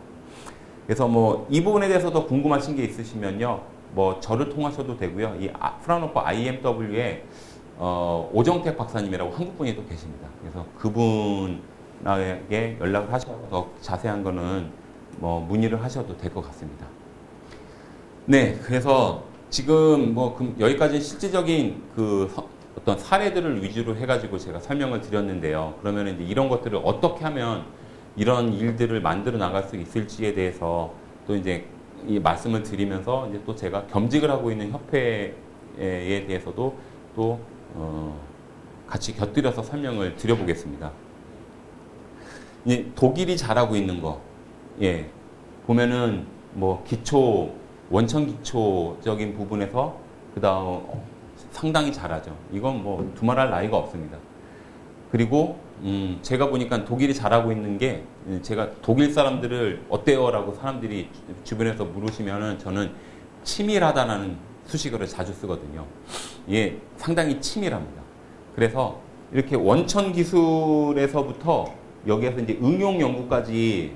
그래서 뭐 이 부분에 대해서 더 궁금하신 게 있으시면요, 뭐 저를 통하셔도 되고요. 이 프라노퍼 IMW에 오정택 박사님이라고 한국분이 또 계십니다. 그래서 그분에게 연락을 하셔서 더 자세한 거는 뭐 문의를 하셔도 될 것 같습니다. 네, 그래서 지금 뭐 여기까지 실질적인 그 어떤 사례들을 위주로 해가지고 제가 설명을 드렸는데요. 그러면 이제 이런 것들을 어떻게 하면 이런 일들을 만들어 나갈 수 있을지에 대해서 또 이제 이 말씀을 드리면서 이제 또 제가 겸직을 하고 있는 협회에 대해서도 또 같이 곁들여서 설명을 드려보겠습니다. 이제 독일이 잘하고 있는 거, 예, 보면은 뭐 원천 기초적인 부분에서 그다음 상당히 잘하죠. 이건 뭐 두말할 나위가 없습니다. 그리고 제가 보니까 독일이 잘하고 있는 게, 제가 독일 사람들을 어때요? 라고 사람들이 주변에서 물으시면은 저는 치밀하다라는 수식어를 자주 쓰거든요. 이게 상당히 치밀합니다. 그래서 이렇게 원천 기술에서부터 여기에서 이제 응용 연구까지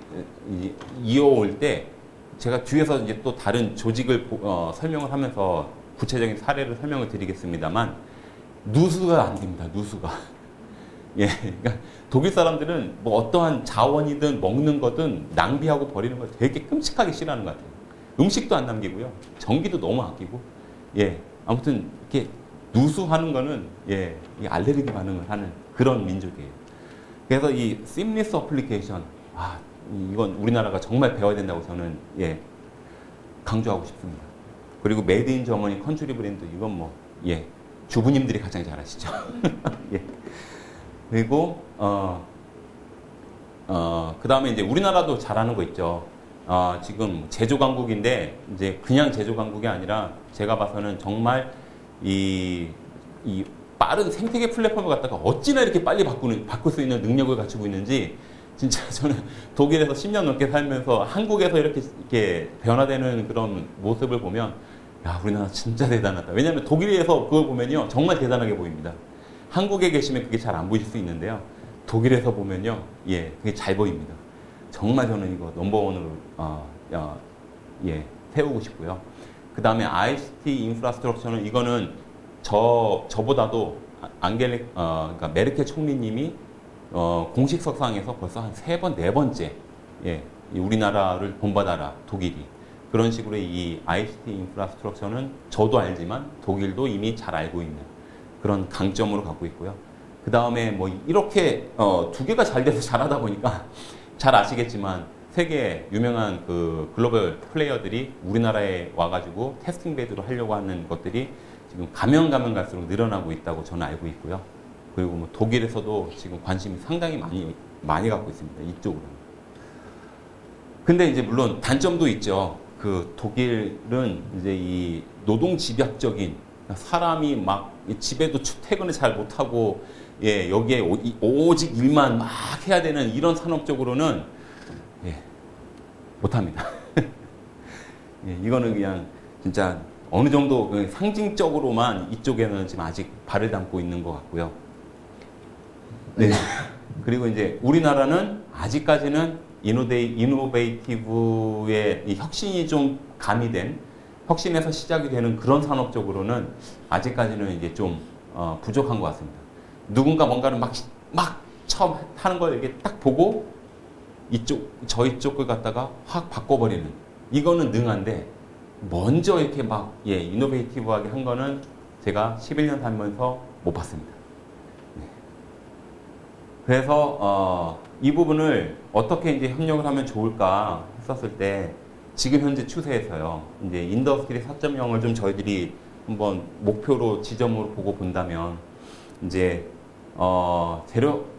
이어올 때 제가 뒤에서 이제 또 다른 조직을 설명을 하면서 구체적인 사례를 설명을 드리겠습니다만, 누수가 안 됩니다. 누수가. 예, 그러니까 독일 사람들은 뭐 어떠한 자원이든 먹는 거든 낭비하고 버리는 걸 되게 끔찍하게 싫어하는 것 같아요. 음식도 안 남기고요. 전기도 너무 아끼고, 예, 아무튼 이렇게 누수하는 거는, 예, 이 알레르기 반응을 하는 그런 민족이에요. 그래서 이 seamless application, 이건 우리나라가 정말 배워야 된다고 저는, 예, 강조하고 싶습니다. 그리고 메이드 인 저머니 컨트리 브랜드, 이건 뭐, 예, 주부님들이 가장 잘 아시죠. 예. 그리고 그 다음에 이제 우리나라도 잘하는 거 있죠. 지금 제조 강국인데 이제 그냥 제조 강국이 아니라 제가 봐서는 정말 이 빠른 생태계 플랫폼을 갖다가 어찌나 이렇게 빨리 바꿀 수 있는 능력을 갖추고 있는지, 진짜 저는 독일에서 10년 넘게 살면서 한국에서 이렇게 변화되는 그런 모습을 보면, 야, 우리나라 진짜 대단하다. 왜냐하면 독일에서 그걸 보면요, 정말 대단하게 보입니다. 한국에 계시면 그게 잘 안 보일 수 있는데요, 독일에서 보면요, 예, 그게 잘 보입니다. 정말 저는 이거 넘버원으로 예, 세우고 싶고요. 그 다음에 ICT 인프라스트럭처는, 이거는 저보다도 그러니까 메르켈 총리님이 공식 석상에서 벌써 한 3번, 4번째, 예, 우리나라를 본받아라, 독일이. 그런 식으로 이 ICT 인프라스트럭처는 저도 알지만 독일도 이미 잘 알고 있는 그런 강점으로 갖고 있고요. 그 다음에 뭐 이렇게 두 개가 잘 돼서 잘하다 보니까 잘 아시겠지만 세계 유명한 그 글로벌 플레이어들이 우리나라에 와가지고 테스팅 베드로 하려고 하는 것들이 지금 가면 갈수록 늘어나고 있다고 저는 알고 있고요. 그리고 뭐 독일에서도 지금 관심이 상당히 많이 갖고 있습니다. 이쪽으로. 근데 이제 물론 단점도 있죠. 그 독일은 이제 이 노동 집약적인 사람이 막 집에도 출퇴근을 잘 못하고 예, 여기에 오직 일만 막 해야 되는 이런 산업적으로는 예, 못합니다. 예, 이거는 그냥 진짜 어느 정도 상징적으로만 이쪽에는 지금 아직 발을 담고 있는 것 같고요. 네. 그리고 이제 우리나라는 아직까지는 이노베이티브의 이 혁신이 좀 가미된 혁신에서 시작이 되는 그런 산업적으로는 아직까지는 이제 좀 부족한 것 같습니다. 누군가 뭔가를 막 처음 하는 걸 이렇게 딱 보고 저희 쪽을 갖다가 확 바꿔버리는 이거는 능한데 먼저 이렇게 막 이노베이티브하게 한 거는 제가 11년 살면서 못 봤습니다. 네. 그래서 이 부분을 어떻게 이제 협력을 하면 좋을까 했었을 때 지금 현재 추세에서요. 이제 인더스트리 4.0을 좀 저희들이 한번 목표로 지점으로 보고 본다면 이제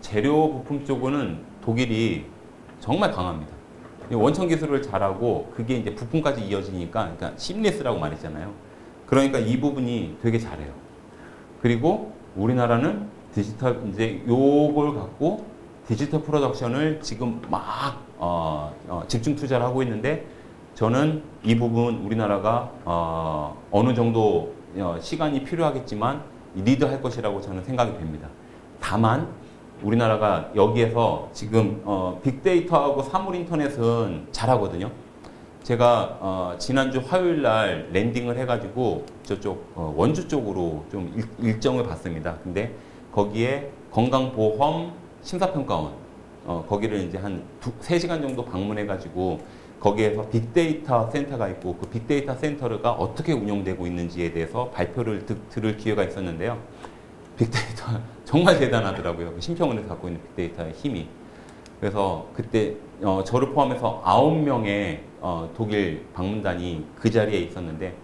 재료 부품 쪽은 독일이 정말 강합니다. 원천 기술을 잘하고 그게 이제 부품까지 이어지니까 그러니까 심리스라고 말했잖아요. 그러니까 이 부분이 되게 잘해요. 그리고 우리나라는 디지털 이제 요걸 갖고 디지털 프로덕션을 지금 막 집중 투자를 하고 있는데 저는 이 부분 우리나라가 어느 정도 시간이 필요하겠지만 리드할 것이라고 저는 생각이 됩니다. 다만 우리나라가 여기에서 지금 빅데이터하고 사물 인터넷은 잘하거든요. 제가 지난주 화요일 날 랜딩을 해가지고 저쪽 원주 쪽으로 좀 일정을 봤습니다. 근데 거기에 건강보험 심사평가원 거기를 이제 한 3시간 정도 방문해가지고 거기에서 빅데이터 센터가 있고 그 빅데이터 센터가 어떻게 운영되고 있는지에 대해서 발표를 들을 기회가 있었는데요. 빅데이터 정말 대단하더라고요. 심평원에서 갖고 있는 빅데이터의 힘이. 그래서 그때 저를 포함해서 9명의 독일 방문단이 그 자리에 있었는데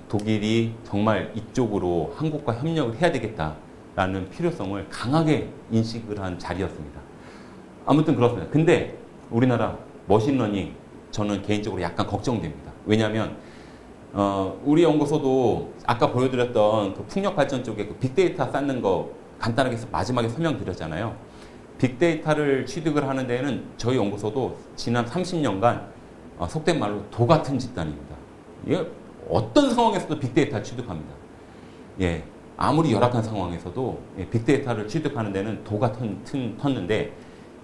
독일이 정말 이쪽으로 한국과 협력을 해야 되겠다라는 필요성을 강하게 인식을 한 자리였습니다. 아무튼 그렇습니다. 근데 우리나라 머신러닝 저는 개인적으로 약간 걱정됩니다. 왜냐하면 우리 연구소도 아까 보여드렸던 그 풍력 발전 쪽에 그 빅데이터 쌓는 거 간단하게 마지막에 설명드렸잖아요. 빅데이터를 취득을 하는 데에는 저희 연구소도 지난 30년간 속된 말로 도 같은 집단입니다. 예, 어떤 상황에서도 빅데이터를 취득합니다. 예, 아무리 열악한 상황에서도 빅데이터를 취득하는 데는 도가 텄는데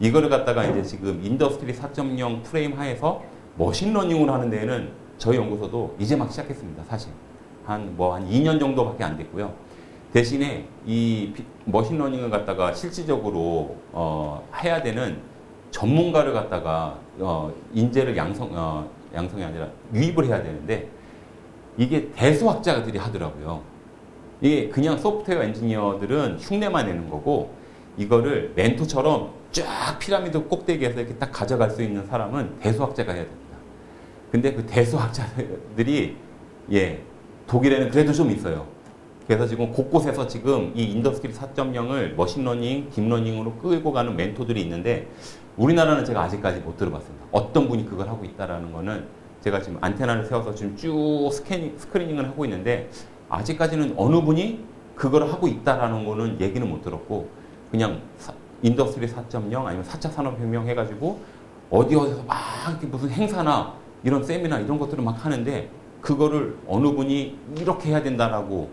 이거를 갖다가 이제 지금 인더스트리 4.0 프레임 하에서 머신러닝을 하는 데에는 저희 연구소도 이제 막 시작했습니다. 사실 한 2년 정도밖에 안 됐고요. 대신에 이 머신러닝을 갖다가 실질적으로 해야 되는 전문가를 갖다가 인재를 양성이 아니라 유입을 해야 되는데 이게 대수학자들이 하더라고요. 이게 그냥 소프트웨어 엔지니어들은 흉내만 내는 거고 이거를 멘토처럼 쫙 피라미드 꼭대기에서 이렇게 딱 가져갈 수 있는 사람은 대수학자가 해야 됩니다. 근데 그 대수학자들이 독일에는 그래도 좀 있어요. 그래서 지금 곳곳에서 지금 이 인더스트리 4.0을 머신러닝, 딥러닝으로 끌고 가는 멘토들이 있는데 우리나라는 제가 아직까지 못 들어봤습니다. 어떤 분이 그걸 하고 있다라는 거는 제가 지금 안테나를 세워서 지금 쭉 스크리닝을 하고 있는데 아직까지는 어느 분이 그걸 하고 있다라는 거는 얘기는 못 들었고 그냥 인더스트리 4.0 아니면 4차 산업혁명 해가지고 어디서 막 이렇게 무슨 행사나 이런 세미나 이런 것들을 막 하는데 그거를 어느 분이 이렇게 해야 된다라고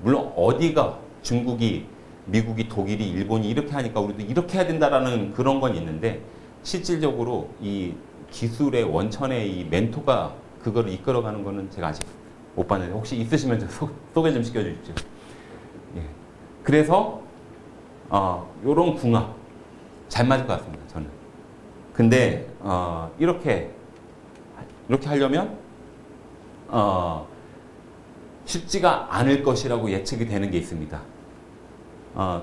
물론 어디가 중국이 미국이 독일이 일본이 이렇게 하니까 우리도 이렇게 해야 된다라는 그런 건 있는데 실질적으로 이 기술의 원천의 이 멘토가 그거를 이끌어가는 거는 제가 아직 못 봤는데 혹시 있으시면 좀 소개 좀 시켜주십시오. 그래서 요런 궁합 잘 맞을 것 같습니다. 저는. 근데 이렇게 하려면 쉽지가 않을 것이라고 예측이 되는 게 있습니다.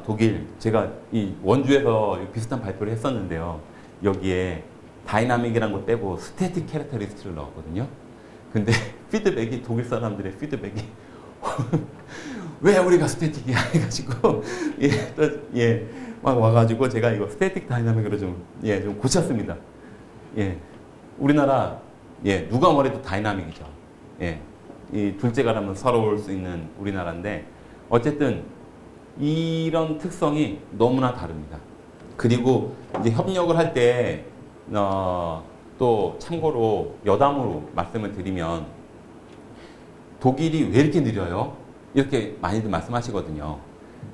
독일 제가 이 원주에서 비슷한 발표를 했었는데요. 여기에 다이나믹이라는 걸 빼고 스태틱 캐릭터리스트를 넣었거든요. 근데 피드백이 독일 사람들의 피드백이 왜 우리가 스태틱이야 해가지고 막 와가지고 제가 이거 스태틱 다이나믹으로 좀 고쳤습니다. 우리나라 누가 뭐래도 다이나믹이죠. 이 둘째가라면 서러울 수 있는 우리나라인데 어쨌든 이런 특성이 너무나 다릅니다. 그리고 이제 협력을 할 때 또 참고로 여담으로 말씀을 드리면 독일이 왜 이렇게 느려요? 이렇게 많이들 말씀하시거든요.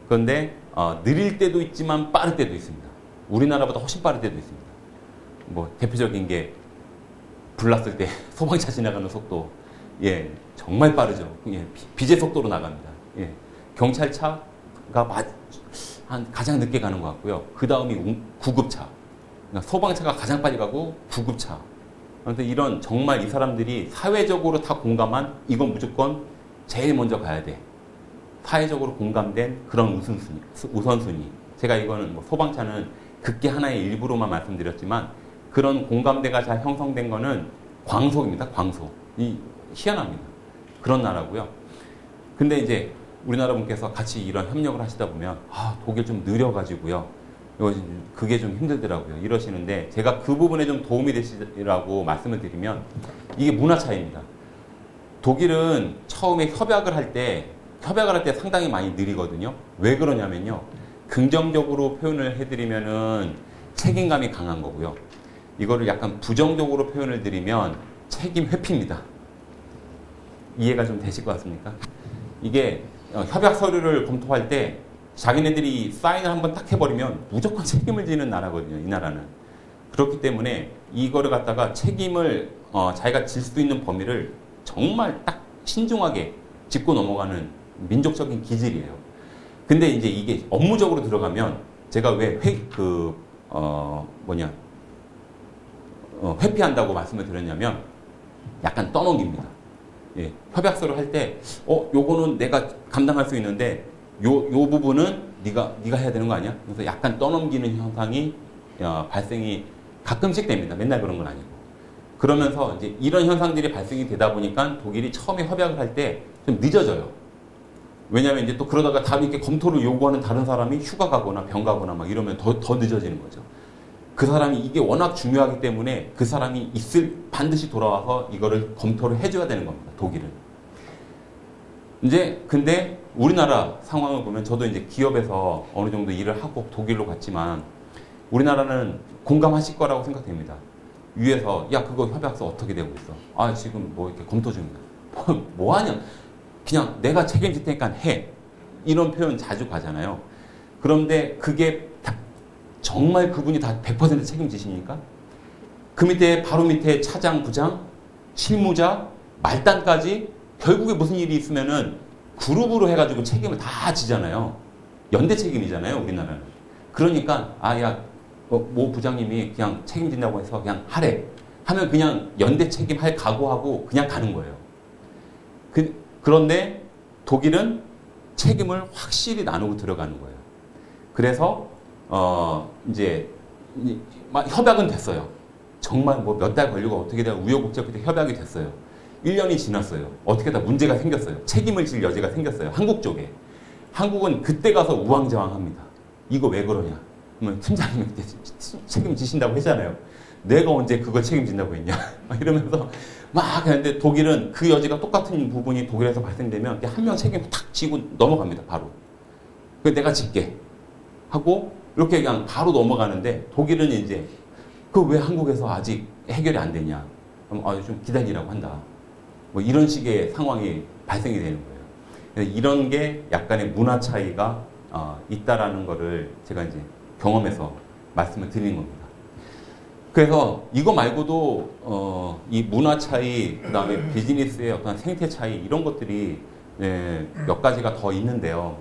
그런데 느릴 때도 있지만 빠를 때도 있습니다. 우리나라보다 훨씬 빠를 때도 있습니다. 뭐 대표적인 게 불 났을 때 소방차 지나가는 속도 정말 빠르죠. 비제 속도로 나갑니다. 경찰차가 가장 늦게 가는 것 같고요. 그 다음이 구급차. 그러니까 소방차가 가장 빨리 가고 구급차. 그런데 이런 정말 이 사람들이 사회적으로 다 공감한 이건 무조건 제일 먼저 가야 돼. 사회적으로 공감된 그런 우선순위. 제가 이거는 뭐 소방차는 극기 하나의 일부로만 말씀드렸지만 그런 공감대가 잘 형성된 거는 광속입니다. 광속. 희한합니다. 그런 나라고요. 근데 이제 우리나라 분께서 같이 이런 협력을 하시다 보면 독일 좀 느려가지고요. 그게 좀 힘들더라고요. 이러시는데 제가 그 부분에 좀 도움이 되시라고 말씀을 드리면 이게 문화 차이입니다. 독일은 처음에 협약을 할 때 상당히 많이 느리거든요. 왜 그러냐면요. 긍정적으로 표현을 해드리면은 책임감이 강한 거고요. 이거를 약간 부정적으로 표현을 드리면 책임 회피입니다. 이해가 좀 되실 것 같습니까? 이게 협약 서류를 검토할 때 자기네들이 사인을 한번 딱 해버리면 무조건 책임을 지는 나라거든요. 이 나라는. 그렇기 때문에 이거를 갖다가 책임을 자기가 질 수 있는 범위를 정말 딱 신중하게 짚고 넘어가는 민족적인 기질이에요. 근데 이제 이게 업무적으로 들어가면 제가 왜 회피한다고 말씀을 드렸냐면 약간 떠넘깁니다. 협약서를 할 때 요거는 내가 감당할 수 있는데 요 부분은 네가 해야 되는 거 아니야? 그래서 약간 떠넘기는 현상이 발생이 가끔씩 됩니다. 맨날 그런 건 아니고. 그러면서 이제 이런 현상들이 발생이 되다 보니까 독일이 처음에 협약을 할 때 좀 늦어져요. 왜냐하면 이제 또 그러다가 다음 이렇게 검토를 요구하는 다른 사람이 휴가 가거나 병 가거나 막 이러면 더 늦어지는 거죠. 그 사람이 이게 워낙 중요하기 때문에 그 사람이 반드시 돌아와서 이거를 검토를 해줘야 되는 겁니다. 독일은. 이제 근데 우리나라 상황을 보면 저도 이제 기업에서 어느 정도 일을 하고 독일로 갔지만 우리나라는 공감하실 거라고 생각됩니다. 위에서 야 그거 협약서 어떻게 되고 있어? 지금 뭐 이렇게 검토 중이다. 뭐 하냐? 그냥 내가 책임질 테니까 해. 이런 표현 자주 가잖아요. 그런데 그게 정말 그분이 다 100% 책임지십니까? 그 밑에 바로 밑에 차장, 부장, 실무자, 말단까지 결국에 무슨 일이 있으면은 그룹으로 해가지고 책임을 다 지잖아요. 연대 책임이잖아요, 우리나라는. 그러니까 모 부장님이 그냥 책임진다고 해서 그냥 하래. 하면 그냥 연대 책임할 각오하고 그냥 가는 거예요. 그런데 독일은 책임을 확실히 나누고 들어가는 거예요. 그래서 이제 협약은 됐어요. 정말 뭐 몇 달 걸리고 어떻게 다 우여곡절 끝에 협약이 됐어요. 1년이 지났어요. 어떻게 다 문제가 생겼어요. 책임을 질 여지가 생겼어요. 한국 쪽에. 한국은 그때 가서 우왕좌왕합니다. 이거 왜 그러냐? 그러면 팀장님이 그때 책임지신다고 했잖아요. 내가 언제 그걸 책임진다고 했냐? 이러면서 막 하는데 독일은 그 여지가 똑같은 부분이 독일에서 발생되면 한 명 책임을 탁 지고 넘어갑니다. 바로. 내가 질게 하고 이렇게 그냥 바로 넘어가는데 독일은 이제 그 왜 한국에서 아직 해결이 안 되냐? 그럼 좀 기다리라고 한다. 뭐 이런 식의 상황이 발생이 되는 거예요. 이런 게 약간의 문화 차이가 있다라는 거를 제가 이제 경험해서 말씀을 드리는 겁니다. 그래서 이거 말고도 이 문화 차이, 그다음에 비즈니스의 어떤 생태 차이 이런 것들이 몇 가지가 더 있는데요.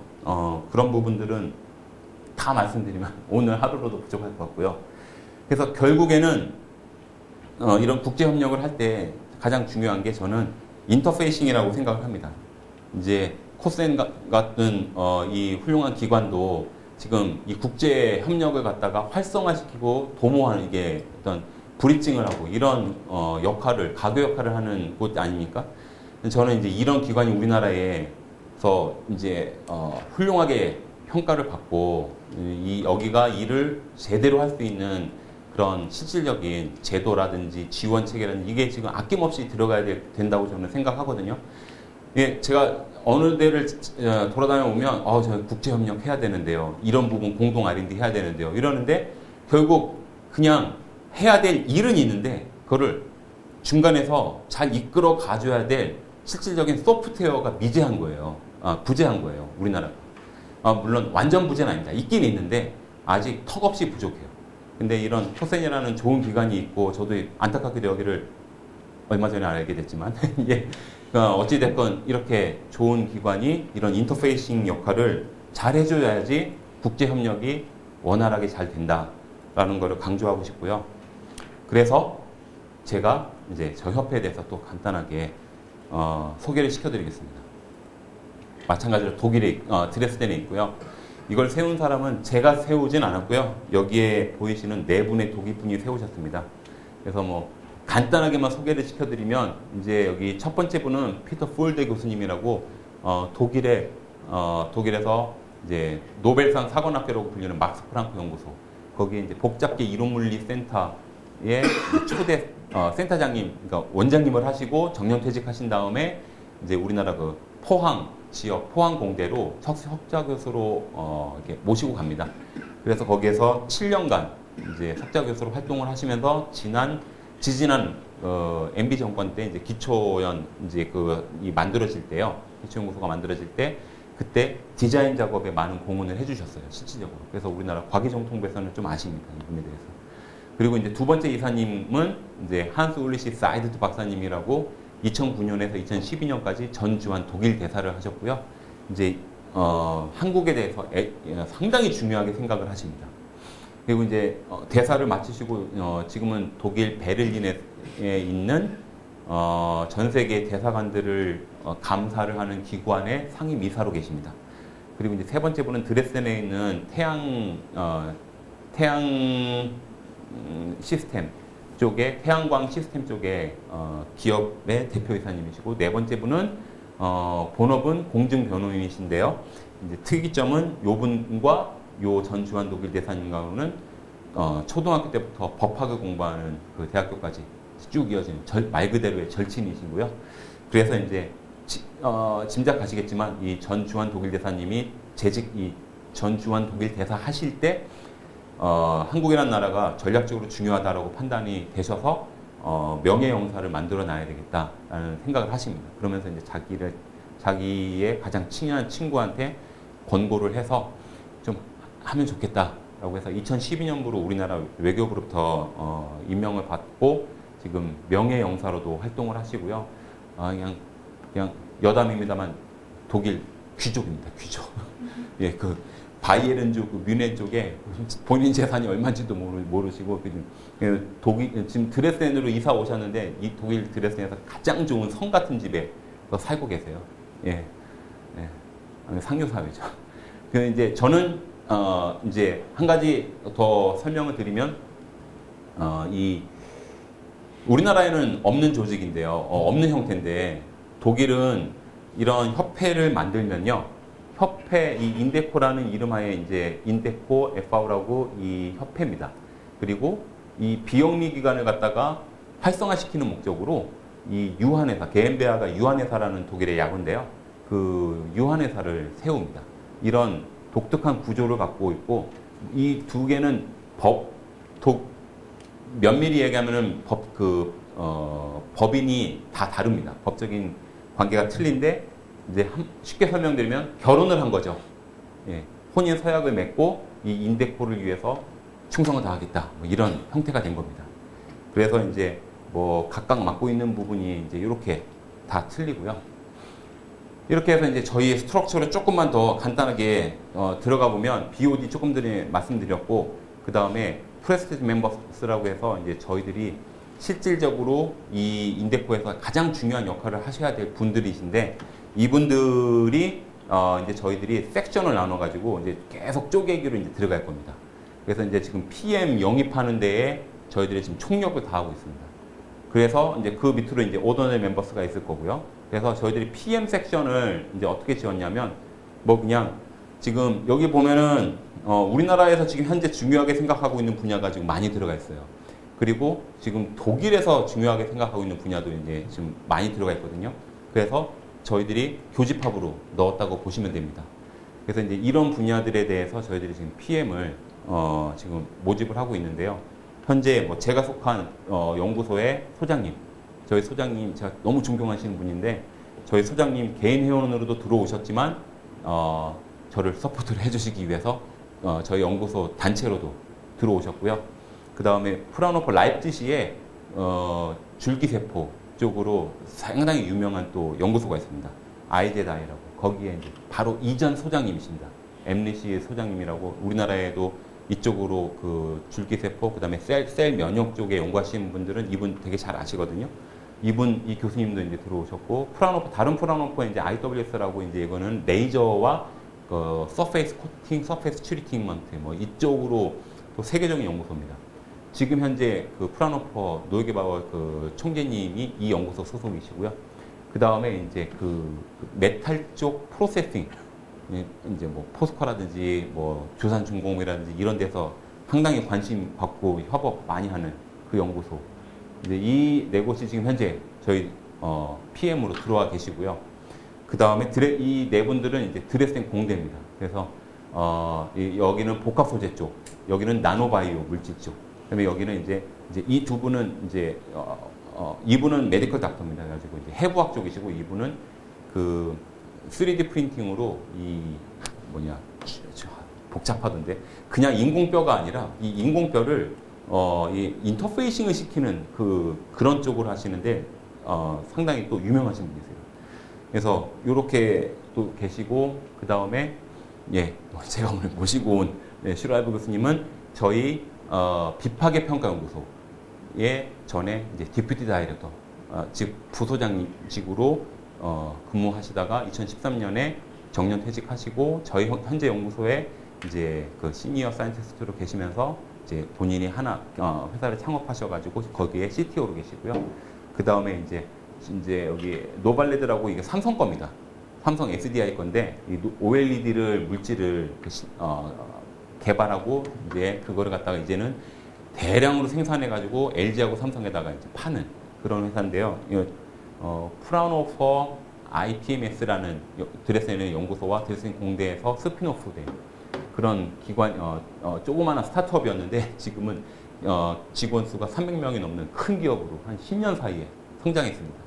그런 부분들은 다 말씀드리면 오늘 하루로도 부족할 것 같고요. 그래서 결국에는 이런 국제 협력을 할 때 가장 중요한 게 저는 인터페이싱이라고 생각을 합니다. 이제 코센 같은 이 훌륭한 기관도 지금 이 국제 협력을 갖다가 활성화시키고 도모하는 이게 어떤 브리징을 하고 이런 역할을 가교 역할을 하는 곳 아닙니까? 저는 이제 이런 기관이 우리나라에서 이제 훌륭하게 평가를 받고 여기가 일을 제대로 할 수 있는 그런 실질적인 제도라든지 지원 체계라든지 이게 지금 아낌없이 들어가야 된다고 저는 생각하거든요. 예, 제가 어느 데를 돌아다녀 보면 저 국제협력 해야 되는데요. 이런 부분 공동 R&D 해야 되는데요. 이러는데 결국 그냥 해야 될 일은 있는데 그거를 중간에서 잘 이끌어 가줘야 될 실질적인 소프트웨어가 미재한 거예요. 부재한 거예요. 우리나라. 물론 완전 부재는 아닙니다. 있긴 있는데 아직 턱없이 부족해요. 근데 이런 토센이라는 좋은 기관이 있고 저도 안타깝게도 여기를 얼마 전에 알게 됐지만 예. 어찌됐건 이렇게 좋은 기관이 이런 인터페이싱 역할을 잘 해줘야지 국제협력이 원활하게 잘 된다라는 것을 강조하고 싶고요. 그래서 제가 이제 저 협회에 대해서 또 간단하게 소개를 시켜드리겠습니다. 마찬가지로 독일에 드레스덴에 있고요. 이걸 세운 사람은 제가 세우진 않았고요. 여기에 보이시는 네 분의 독일 분이 세우셨습니다. 그래서 뭐 간단하게만 소개를 시켜드리면 이제 여기 첫 번째 분은 피터 풀데 교수님이라고 독일에서 이제 노벨상 사관학교라고 불리는 막스 프랑크 연구소 거기에 이제 복잡계 이론물리 센터의 초대 센터장님, 그러니까 원장님을 하시고 정년퇴직하신 다음에 이제 우리나라 그 포항 지역 포항공대로 석자 교수로 이렇게 모시고 갑니다. 그래서 거기에서 7년간 이제 석자 교수로 활동을 하시면서 지지난 MB 정권 때 이제 기초연 이제 이 만들어질 때요. 기초연구소가 만들어질 때 그때 디자인 작업에 많은 공헌을 해주셨어요. 실질적으로. 그래서 우리나라 과기정통부에서는 좀 아십니다. 이 부분에 대해서. 그리고 이제 두 번째 이사님은 이제 한스 울리시 사이드트 박사님이라고 2009년에서 2012년까지 전주환 독일 대사를 하셨고요. 이제 한국에 대해서 상당히 중요하게 생각을 하십니다. 그리고 이제 대사를 마치시고 지금은 독일 베를린에 있는 전 세계 대사관들을 감사를 하는 기관의 상임이사로 계십니다. 그리고 이제 세 번째 분은 드레스덴에 있는 태양 시스템 쪽에 태양광 시스템 쪽에 기업의 대표이사님이시고 네 번째 분은 본업은 공증 변호인이신데요. 이제 특이점은 요 분과 요 전주환 독일 대사님과는 초등학교 때부터 법학을 공부하는 그 대학교까지 쭉 이어진 말 그대로의 절친이시고요. 그래서 이제 짐작하시겠지만 이 전주환 독일 대사님이 이 전주환 독일 대사 하실 때 한국이라는 나라가 전략적으로 중요하다라고 판단이 되셔서 명예영사를 만들어 놔야 되겠다라는 생각을 하십니다. 그러면서 이제 자기의 가장 친한 친구한테 권고를 해서 좀 하면 좋겠다라고 해서 2012년부로 우리나라 외교부로부터 임명을 받고 지금 명예영사로도 활동을 하시고요. 그냥 여담입니다만 독일 귀족입니다. 귀족. 예, 그 바이에른주 그 뮌헨 쪽에 본인 재산이 얼마인지도 모르시고 독일 지금 드레스덴으로 이사 오셨는데 이 독일 드레스덴에서 가장 좋은 성 같은 집에 살고 계세요. 예, 예, 상류 사회죠. 그 이제 저는 이제 한 가지 더 설명을 드리면 이 우리나라에는 없는 조직인데요, 없는 형태인데 독일은 이런 협회를 만들면요. 협회, 이 인데코라는 이름하에 이제 인데코 FAO라고 이 협회입니다. 그리고 이 비영리 기관을 갖다가 활성화시키는 목적으로 이 유한회사, 게엠베아가 유한회사라는 독일의 약인데요. 그 유한회사를 세웁니다. 이런 독특한 구조를 갖고 있고 이 두 개는 면밀히 얘기하면은 법인이 다 다릅니다. 법적인 관계가 틀린데 이제 쉽게 설명드리면 결혼을 한 거죠. 예, 혼인 서약을 맺고 이 인데코를 위해서 충성을 다하겠다. 뭐 이런 형태가 된 겁니다. 그래서 이제 뭐 각각 맡고 있는 부분이 이제 이렇게 다 틀리고요. 이렇게 해서 이제 저희의 스트럭처를 조금만 더 간단하게 들어가 보면 BOD 조금 전에 말씀드렸고 그 다음에 프레스티지 멤버스라고 해서 이제 저희들이 실질적으로 이 인데코에서 가장 중요한 역할을 하셔야 될 분들이신데 이분들이 이제 저희들이 섹션을 나눠가지고 이제 계속 쪼개기로 이제 들어갈 겁니다. 그래서 이제 지금 PM 영입하는 데에 저희들이 지금 총력을 다하고 있습니다. 그래서 이제 그 밑으로 이제 오더넬 멤버스가 있을 거고요. 그래서 저희들이 PM 섹션을 이제 어떻게 지었냐면 뭐 그냥 지금 여기 보면은 우리나라에서 지금 현재 중요하게 생각하고 있는 분야가 지금 많이 들어가 있어요. 그리고 지금 독일에서 중요하게 생각하고 있는 분야도 이제 지금 많이 들어가 있거든요. 그래서 저희들이 교집합으로 넣었다고 보시면 됩니다. 그래서 이제 이런 분야들에 대해서 저희들이 지금 PM을 지금 모집을 하고 있는데요. 현재 뭐 제가 속한 연구소의 소장님, 저희 소장님 제가 너무 존경하시는 분인데 저희 소장님 개인 회원으로도 들어오셨지만 저를 서포트를 해주시기 위해서 저희 연구소 단체로도 들어오셨고요. 그 다음에 프라운호퍼 라이프치히에 줄기세포 쪽으로 상당히 유명한 또 연구소가 있습니다. 아이제다이라고. 거기에 이제 바로 이전 소장님이십니다. 엠리시 소장님이라고 우리나라에도 이쪽으로 그 줄기세포, 그 다음에 셀 면역 쪽에 연구하시는 분들은 이분 되게 잘 아시거든요. 이 교수님도 이제 들어오셨고, 다른 프라운호퍼 이제 IWS라고 이제 이거는 레이저와 서페이스 코팅, 서페이스 트리트먼트 뭐 이쪽으로 또 세계적인 연구소입니다. 지금 현재 그 프라운호퍼 노이게바워 그 총재님이 이 연구소 소속이시고요. 그 다음에 이제 그 메탈 쪽 프로세싱, 이제 뭐 포스코라든지 뭐 조산중공업이라든지 이런 데서 상당히 관심 받고 협업 많이 하는 그 연구소. 이제 이 네 곳이 지금 현재 저희 PM으로 들어와 계시고요. 그 다음에 이 네 분들은 이제 드레스덴 공대입니다. 그래서 여기는 복합 소재 쪽, 여기는 나노바이오 물질 쪽. 그다음에 여기는 이제 이 두 분은 이제 이분은 메디컬 닥터입니다. 그래가지고 이제 해부학 쪽이시고 이분은 그 3D 프린팅으로 복잡하던데 그냥 인공뼈가 아니라 이 인공뼈를 이 인터페이싱을 시키는 그런 쪽으로 하시는데 상당히 또 유명하신 분이세요. 그래서 이렇게 또 계시고 그 다음에 제가 오늘 모시고 온 슈라이브 교수님은 저희 비파계 평가연구소의 전에 이제 디퓨티 다이렉터, 즉 부소장직으로 근무하시다가 2013년에 정년 퇴직하시고 저희 현재 연구소에 이제 그 시니어 사이언티스트로 계시면서 이제 본인이 하나 회사를 창업하셔가지고 거기에 CTO로 계시고요. 그 다음에 이제 여기 노발레드라고 이게 삼성 겁니다. 삼성 SDI 건데 이 OLED를 물질을 개발하고 이제 그거를 갖다가 이제는 대량으로 생산해가지고 LG하고 삼성에다가 이제 파는 그런 회사인데요. 프라운호퍼 IPMS라는 드레스덴 연구소와 드레스덴 공대에서 스피노프된 그런 기관, 조그마한 스타트업이었는데 지금은 직원 수가 300명이 넘는 큰 기업으로 한 10년 사이에 성장했습니다.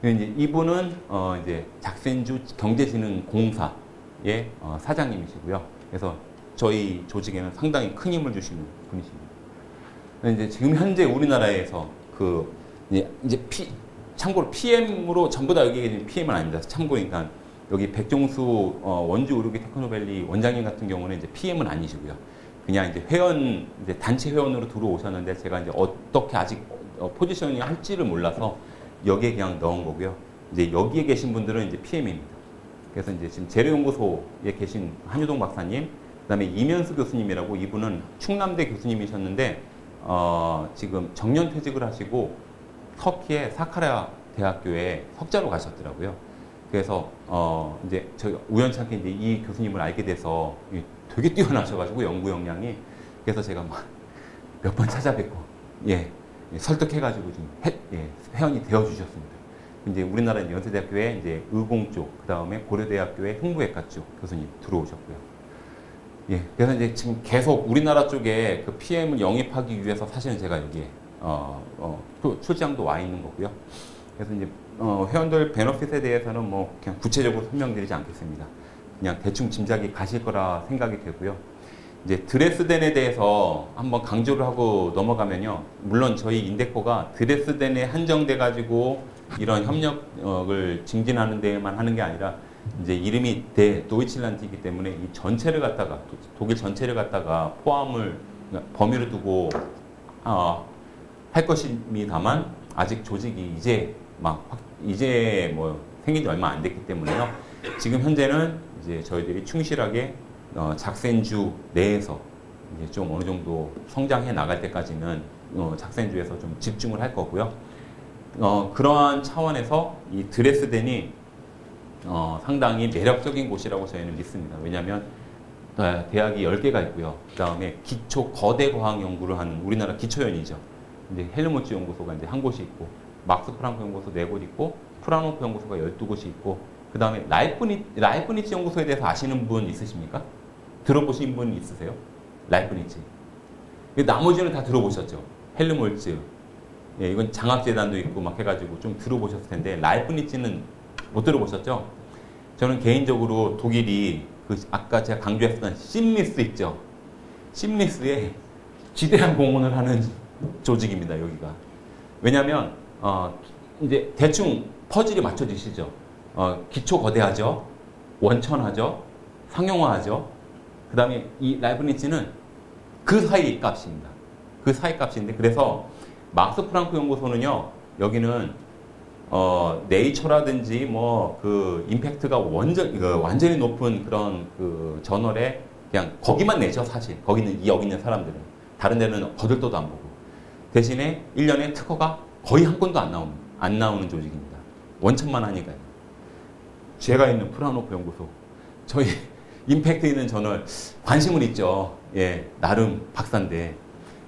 이제 이분은 이제 작센주 경제진흥공사의 사장님이시고요. 그래서 저희 조직에는 상당히 큰 힘을 주시는 분이십니다. 이제 지금 현재 우리나라에서 참고로 PM으로 전부 다 여기 계신 PM은 아닙니다. 참고로 그러니까 여기 백종수 원주 의료기 테크노밸리 원장님 같은 경우는 이제 PM은 아니시고요. 그냥 이제 회원, 이제 단체 회원으로 들어오셨는데 제가 이제 어떻게 아직 포지셔닝 할지를 몰라서 여기에 그냥 넣은 거고요. 이제 여기에 계신 분들은 이제 PM입니다. 그래서 이제 지금 재료연구소에 계신 한유동 박사님, 그다음에 이면수 교수님이라고 이분은 충남대 교수님이셨는데 지금 정년 퇴직을 하시고 터키의 사카랴 대학교에 석자로 가셨더라고요. 그래서 이제 저희 우연찮게 이제 이 교수님을 알게 돼서 되게 뛰어나셔가지고 연구 역량이 그래서 제가 막 몇 번 찾아뵙고 설득해가지고 지금 회원이 되어주셨습니다. 이제 우리나라 연세대학교에 이제 의공 쪽, 그 다음에 고려대학교의 흉부외과 쪽 교수님 들어오셨고요. 그래서 이제 지금 계속 우리나라 쪽에 그 PM을 영입하기 위해서 사실은 제가 여기에 출장도 와 있는 거고요. 그래서 이제 회원들 베너핏에 대해서는 뭐 그냥 구체적으로 설명드리지 않겠습니다. 그냥 대충 짐작이 가실 거라 생각이 되고요. 이제 드레스덴에 대해서 한번 강조를 하고 넘어가면요. 물론 저희 인데코가 드레스덴에 한정돼 가지고 이런 협력을 증진하는 데만 하는 게 아니라 이제 이름이 도이칠란드이기 때문에 이 전체를 갖다가 독일 전체를 갖다가 포함을 범위를 두고 할 것입니다만 아직 조직이 이제 뭐 생긴 지 얼마 안 됐기 때문에요. 지금 현재는 이제 저희들이 충실하게 작센주 내에서 이제 좀 어느 정도 성장해 나갈 때까지는 작센주에서 좀 집중을 할 거고요. 그러한 차원에서 이 드레스덴이 상당히 매력적인 곳이라고 저희는 믿습니다. 왜냐하면 대학이 10개가 있고요. 그 다음에 기초 거대 과학 연구를 하는 우리나라 기초연이죠. 이제 헬무트 연구소가 이제 한 곳이 있고, 막스 프랑크 연구소 4곳 있고, 프라노프 연구소가 12곳이 있고, 그 다음에 라이프니츠 연구소에 대해서 아시는 분 있으십니까? 들어보신 분 있으세요? 라이프니츠. 나머지는 다 들어보셨죠? 헬무트. 예, 이건 장학재단도 있고 막 해가지고 좀 들어보셨을 텐데, 라이프니츠는 못 들어보셨죠? 저는 개인적으로 독일이 아까 제가 강조했던 심리스 있죠? 심리스에 지대한 공헌을 하는 조직입니다, 여기가. 왜냐면, 이제 대충 퍼즐이 맞춰지시죠? 기초 거대하죠? 원천하죠? 상용화하죠? 그 다음에 이 라이브니츠는 그 사이 값입니다. 그 사이 값인데, 그래서 막스 프랑크 연구소는요, 여기는 네이처라든지 임팩트가 완전히 높은 그런 저널에 그냥 거기만 내죠, 사실. 여기 있는 사람들은. 다른 데는 거들떠도 안 보고. 대신에 1년에 특허가 거의 한 건도 안 나오는 조직입니다. 원천만 하니까요. 제가 있는 프라노프 연구소. 저희 임팩트 있는 저널 관심은 있죠. 예, 나름 박사인데.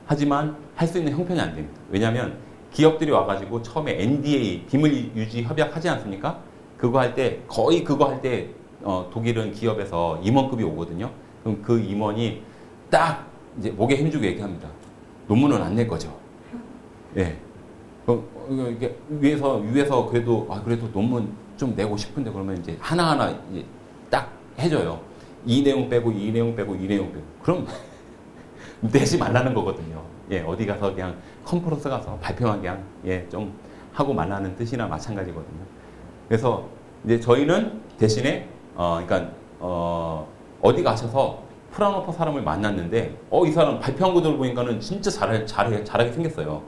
하지만 할 수 있는 형편이 안 됩니다. 왜냐하면 기업들이 와가지고 처음에 NDA, 비밀 유지 협약 하지 않습니까? 그거 할 때, 독일은 기업에서 임원급이 오거든요. 그럼 그 임원이 딱 이제 목에 힘주고 얘기합니다. 논문은 안 낼 거죠. 예. 이게 위에서 그래도 논문 좀 내고 싶은데 그러면 이제 하나하나 이제 딱 해줘요. 이 내용 빼고, 이 내용 빼고, 이 내용 빼고. 그럼 내지 말라는 거거든요. 예, 어디 가서 그냥 컨퍼런스 가서 발표만 그냥 좀 하고 말라는 뜻이나 마찬가지거든요. 그래서 이제 저희는 대신에 어디 가셔서 프라노퍼 사람을 만났는데 이 사람 발표한 거 들어보니까는 진짜 잘하게 생겼어요.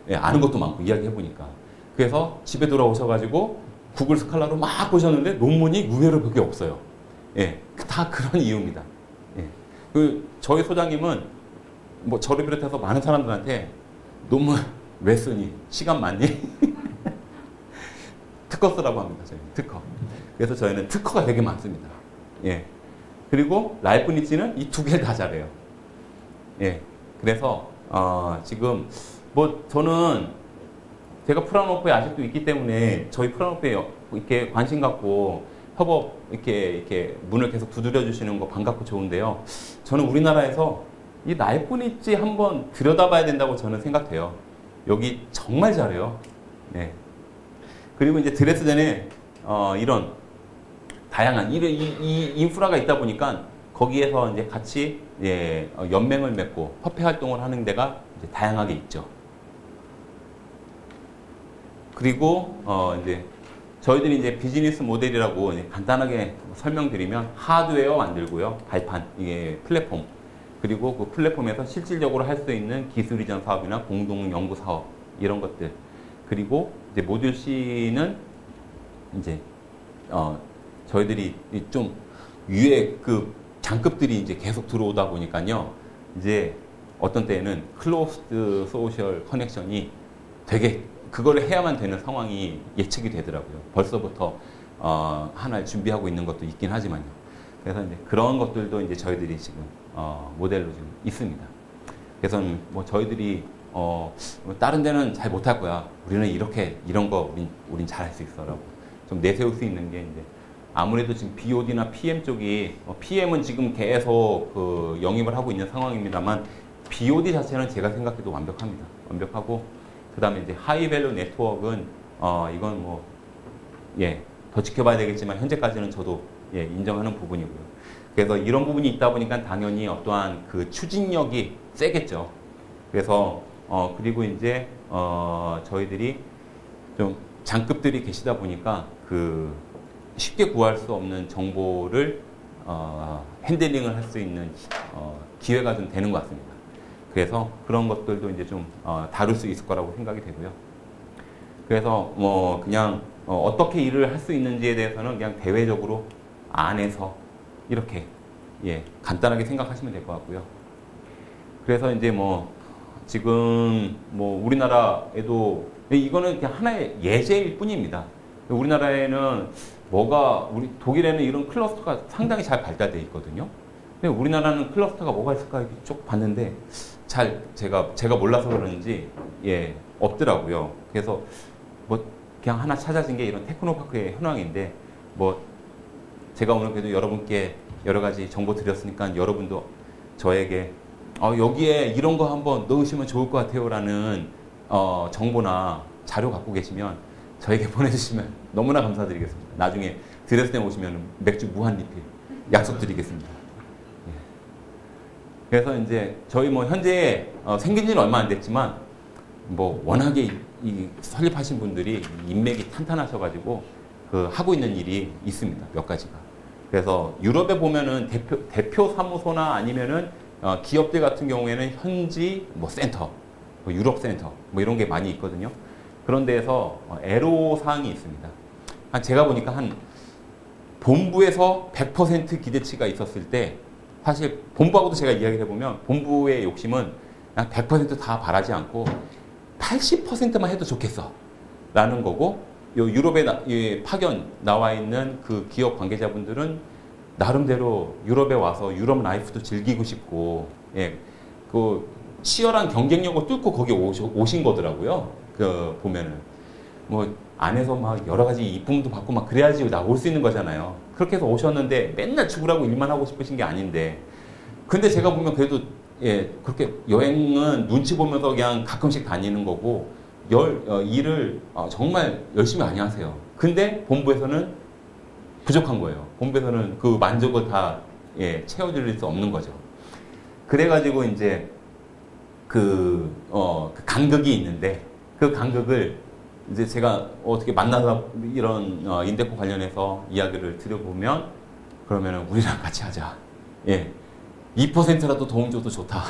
예, 아는 것도 많고 이야기해 보니까. 그래서 집에 돌아오셔가지고 구글 스칼라로 막 보셨는데 논문이 의외로 몇 개 없어요. 예, 다 그런 이유입니다. 예. 저희 소장님은 저를 비롯해서 많은 사람들한테 논문 왜 쓰니? 시간 많니? 특허 쓰라고 합니다. 저희 특허. 그래서 저희는 특허가 되게 많습니다. 예. 그리고 라이프니츠는 이 2개를 다 잘해요. 예. 그래서 지금 저는 제가 프라노프에 아직도 있기 때문에 저희 프라노프에 이렇게 관심 갖고 협업 이렇게 문을 계속 두드려 주시는 거 반갑고 좋은데요. 저는 우리나라에서 이 라이프니츠 한번 들여다봐야 된다고 저는 생각해요. 여기 정말 잘해요. 네. 그리고 이제 드레스덴에 이런 다양한 이 인프라가 있다 보니까 거기에서 이제 같이 연맹을 맺고 협회 활동을 하는 데가 이제 다양하게 있죠. 그리고 이제 저희들이 이제 비즈니스 모델이라고 이제 간단하게 설명드리면 하드웨어 만들고요, 발판 이게 플랫폼. 그리고 그 플랫폼에서 실질적으로 할 수 있는 기술 이전 사업이나 공동 연구 사업 이런 것들. 그리고 이제 모듈 C는 이제 저희들이 좀 위에 장급들이 이제 계속 들어오다 보니까요. 이제 어떤 때에는 클로스드 소셜 커넥션이 되게 그거를 해야만 되는 상황이 예측이 되더라고요. 벌써부터 하나를 준비하고 있는 것도 있긴 하지만요. 그래서 이제 그런 것들도 이제 저희들이 지금 모델로 지금 있습니다. 그래서 저희들이 다른 데는 잘 못할 거야. 우리는 이런 거 우린 잘할 수 있어라고 좀 내세울 수 있는 게 이제 아무래도 지금 BOD나 PM 쪽이 PM은 지금 계속 영입을 하고 있는 상황입니다만 BOD 자체는 제가 생각해도 완벽합니다. 완벽하고 그다음에 이제 하이밸류 네트워크는 이건 더 지켜봐야 되겠지만 현재까지는 저도 인정하는 부분이고요. 그래서 이런 부분이 있다 보니까 당연히 어떠한 그 추진력이 세겠죠. 그래서 그리고 이제 저희들이 좀 장급들이 계시다 보니까 쉽게 구할 수 없는 정보를 핸들링을 할 수 있는 기회가 좀 되는 것 같습니다. 그래서 그런 것들도 이제 좀 다룰 수 있을 거라고 생각이 되고요. 그래서 그냥 어떻게 일을 할 수 있는지에 대해서는 그냥 대외적으로 안에서 이렇게 간단하게 생각하시면 될 것 같고요. 그래서 이제 뭐 지금 뭐 우리나라에도 이거는 그냥 하나의 예제일 뿐입니다. 우리나라에는 우리 독일에는 이런 클러스터가 상당히 잘 발달되어 있거든요. 근데 우리나라는 클러스터가 뭐가 있을까 이렇게 쭉 봤는데 제가 몰라서 그런지 예 없더라고요. 그래서 뭐 그냥 하나 찾아진 게 이런 테크노파크의 현황인데 뭐 제가 오늘 그래도 여러분께 여러 가지 정보 드렸으니까 여러분도 저에게 여기에 이런 거 한번 넣으시면 좋을 것 같아요라는 정보나 자료 갖고 계시면 저에게 보내주시면 너무나 감사드리겠습니다. 나중에 드레스덴 오시면 맥주 무한 리필 약속드리겠습니다. 예. 그래서 이제 저희 뭐 현재 생긴 지는 얼마 안 됐지만 뭐 워낙에 이 설립하신 분들이 인맥이 탄탄하셔가지고 그 하고 있는 일이 있습니다. 몇 가지가. 그래서 유럽에 보면은 대표 사무소나 아니면은 기업들 같은 경우에는 현지 뭐 센터, 뭐 유럽 센터 뭐 이런 게 많이 있거든요. 그런 데에서 애로사항이 있습니다. 제가 보니까 한 본부에서 100% 기대치가 있었을 때 사실 본부하고도 제가 이야기를 해보면 본부의 욕심은 그냥 100% 다 바라지 않고 80%만 해도 좋겠어 라는 거고 요 유럽에 파견 나와 있는 그 기업 관계자분들은 나름대로 유럽에 와서 유럽 라이프도 즐기고 싶고 예, 그 치열한 경쟁력을 뚫고 거기 오신 거더라고요. 그 보면은 뭐 안에서 막 여러 가지 이쁨도 받고 막 그래야지 나올 수 있는 거잖아요. 그렇게 해서 오셨는데 맨날 죽으라고 일만 하고 싶으신 게 아닌데 근데 제가 보면 그래도 예 그렇게 여행은 눈치 보면서 그냥 가끔씩 다니는 거고 일을 정말 열심히 많이 하세요. 근데 본부에서는 부족한 거예요. 본부에서는 그 만족을 다 예, 채워드릴 수 없는 거죠. 그래가지고 이제 그 간극이 있는데 그 간극을 이제 제가 어떻게 만나서 이런 인데코 관련해서 이야기를 드려보면 그러면은 우리랑 같이 하자. 예, 2%라도 도움 줘도 좋다.